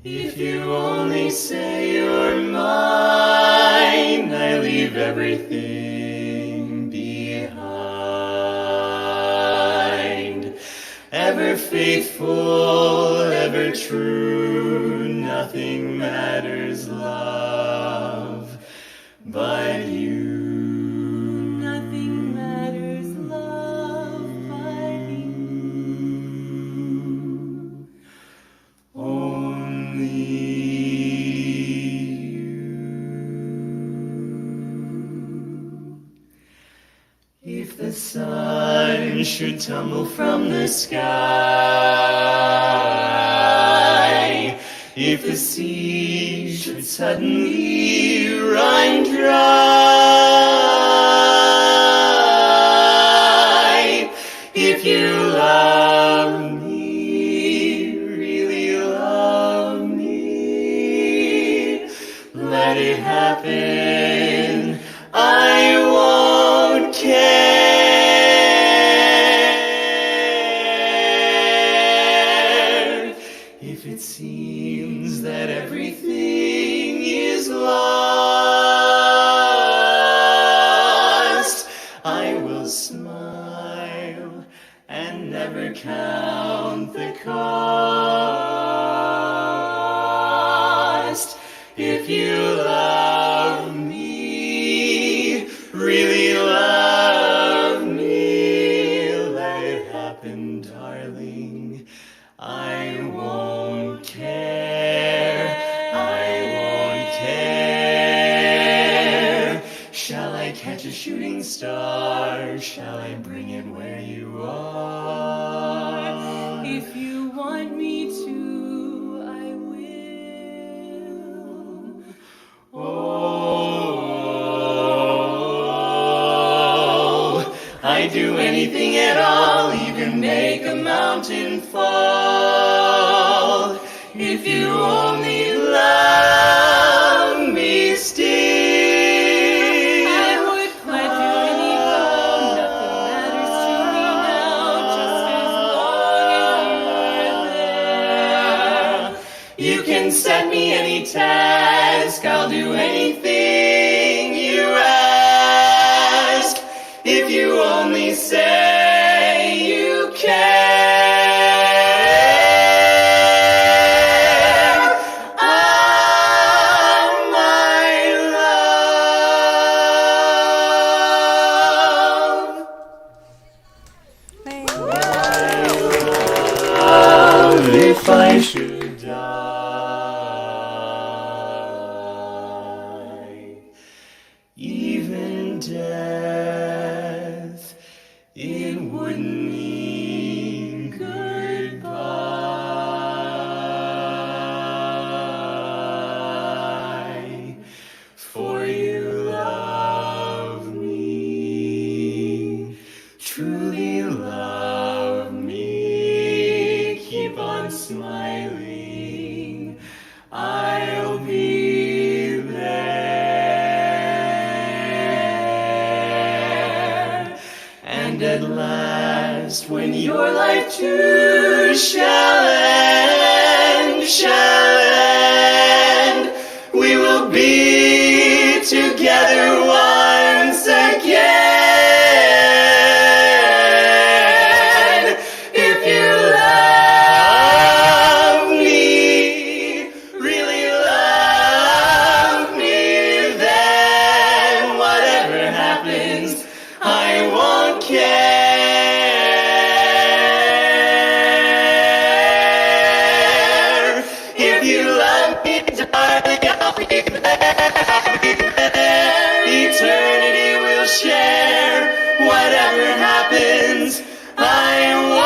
If you only say you're mine, I leave everything behind. Ever faithful, ever true, nothing matters, love, but you. Nothing matters, love, but you. Only you. If the sun should tumble from the sky, if the sea should suddenly run dry, if you love me, really love me, let it happen, I won't care. If it seems that everything is lost, I will smile and never count the cost. If you love me, really love me, let it happen, darling. I won't care, I won't care. Shall I catch a shooting star? Shall I bring it where you are? If you want me to, I will. Oh, I'd do anything at all, even make a mountain fall. If you only love me still, I would pledge you any vow. Nothing matters to me now, just as long as you're there. You can set me any task, I'll do anything you ask. If you only say you care. If I should die, even death, it wouldn't mean goodbye. For you love me, truly love me, keep on smiling, I'll be there. And at last, when your life too shall end, we will be together once again. If you love me, really love me, then whatever happens, I won't care. If you love me, darling, I'll be there. Eternity will share. Whatever happens, I won't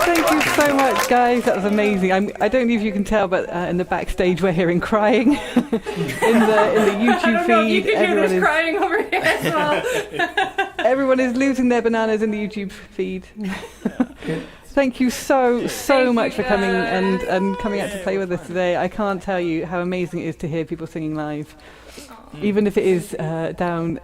Thank you so much, guys. That was amazing. I don't know if you can tell, but in the backstage we're hearing crying in the YouTube I don't know if you feed. can hear Everyone there's is crying over here as well. Everyone is losing their bananas in the YouTube feed. Thank you so much for coming and coming out to play with us today. I can't tell you how amazing it is to hear people singing live. Even if it is down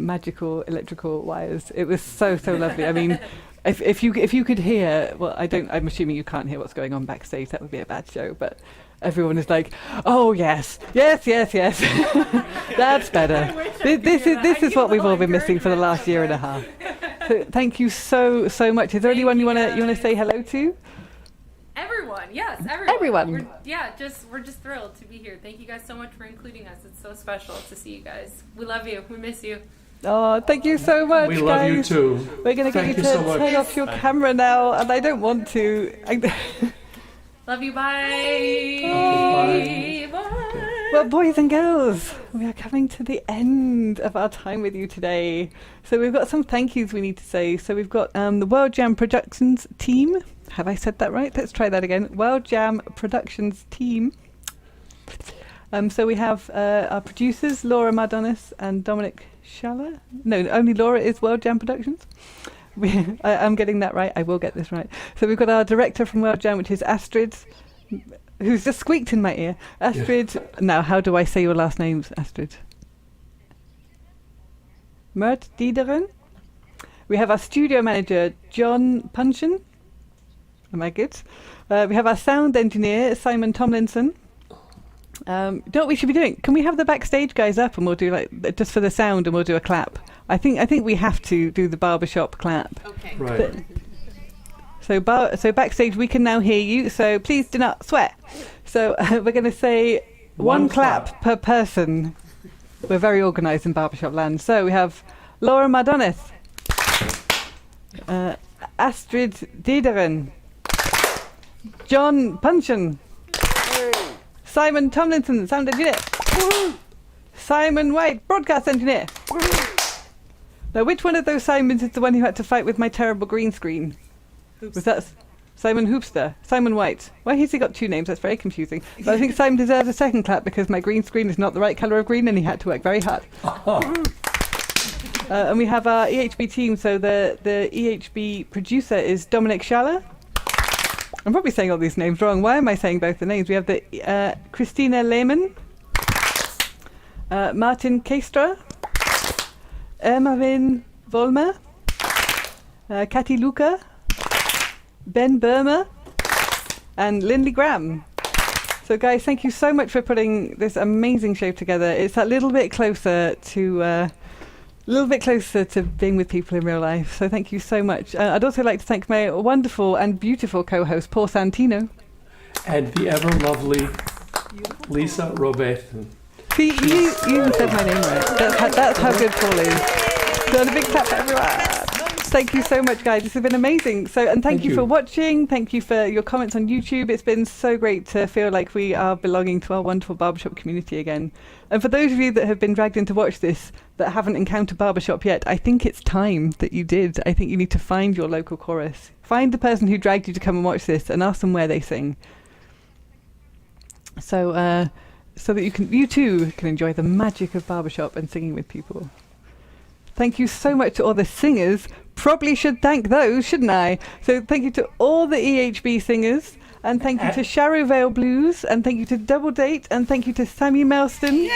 magical electrical wires. It was so lovely. I mean, if you could hear, well, I'm assuming you can't hear what's going on backstage. That would be a bad show. But everyone is like, oh yes. That's better. This is what we've all been missing for the last year and a half. So thank you so much. Is there anyone you wanna say hello to? Everyone, yes, Everyone. We're just thrilled to be here. Thank you guys so much for including us. It's so special to see you guys. We love you. We miss you. Oh, thank you so much, We guys. love you too. We're going to get you to turn off your camera now, and I don't want to. Love you. Bye. Bye. Well, boys and girls, we are coming to the end of our time with you today. So we've got some thank yous we need to say. So we've got the World Jam Productions team. Have I said that right? Let's try that again. World Jam Productions team. So we have our producers, Laura Mardonis and Dominik Schaller. No, only Laura is World Jam Productions. I'm getting that right. I will get this right. So we've got our director from World Jam, which is Astrid, who's just squeaked in my ear. Astrid. Yeah. Now, how do I say your last names, Astrid? Mert Diederen. We have our studio manager, John Punchen. Am I good? We have our sound engineer, Simon Tomlinson. You know what we should be doing? Can we have the backstage guys up and we'll do just for the sound and we'll do a clap? I think we have to do the barbershop clap. Okay. Right. So backstage we can now hear you. So please do not sweat. So we're going to say one clap per person. We're very organised in barbershop land. So we have Laura Mardonis, Astrid Diederen, John Punchen, Simon Tomlinson, sound engineer, Simon White, broadcast engineer. Now, which one of those Simons is the one who had to fight with my terrible green screen? Was that Simon Hoopster? Simon White. Why has he got two names? That's very confusing. But I think Simon deserves a second clap because my green screen is not the right colour of green and he had to work very hard. And we have our EHB team. So the EHB producer is Dominik Schaller. I'm probably saying all these names wrong. Why am I saying both the names? We have the Christina Lehmann, Martin Kaistra, Irmelin Boehme, Kati Luca, Benn Boehme, and Lindley Graham. So guys, thank you so much for putting this amazing show together. It's a little bit closer to being with people in real life. So thank you so much. I'd also like to thank my wonderful and beautiful co-host, Paul Santino. And the ever lovely Lisa Robethan. See, you even said my name right. That's how good Paul is. So a big clap for everyone. Thank you so much, guys. This has been amazing. So, and thank you for watching. Thank you for your comments on YouTube. It's been so great to feel like we are belonging to our wonderful barbershop community again. And for those of you that have been dragged in to watch this that haven't encountered barbershop yet, I think it's time that you did. I think you need to find your local chorus. Find the person who dragged you to come and watch this and ask them where they sing. So that you too can enjoy the magic of barbershop and singing with people. Thank you so much to all the singers. Probably should thank those, shouldn't I? So thank you to all the EHB singers, and thank you to Sharrow Vale Blues, and thank you to Double Date, and thank you to Sammy Melman.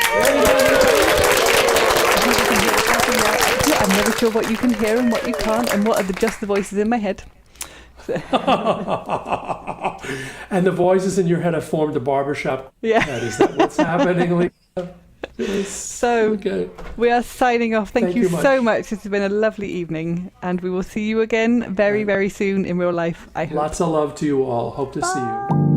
I'm never sure what you can hear and what you can't, and what are just the voices in my head. And the voices in your head have formed a barbershop. Yeah. Is that what's happening, Lisa? So we are signing off. Thank you so much. This has been a lovely evening, and we will see you again very, very soon in real life, I hope. Lots of love to you all. Hope to see you.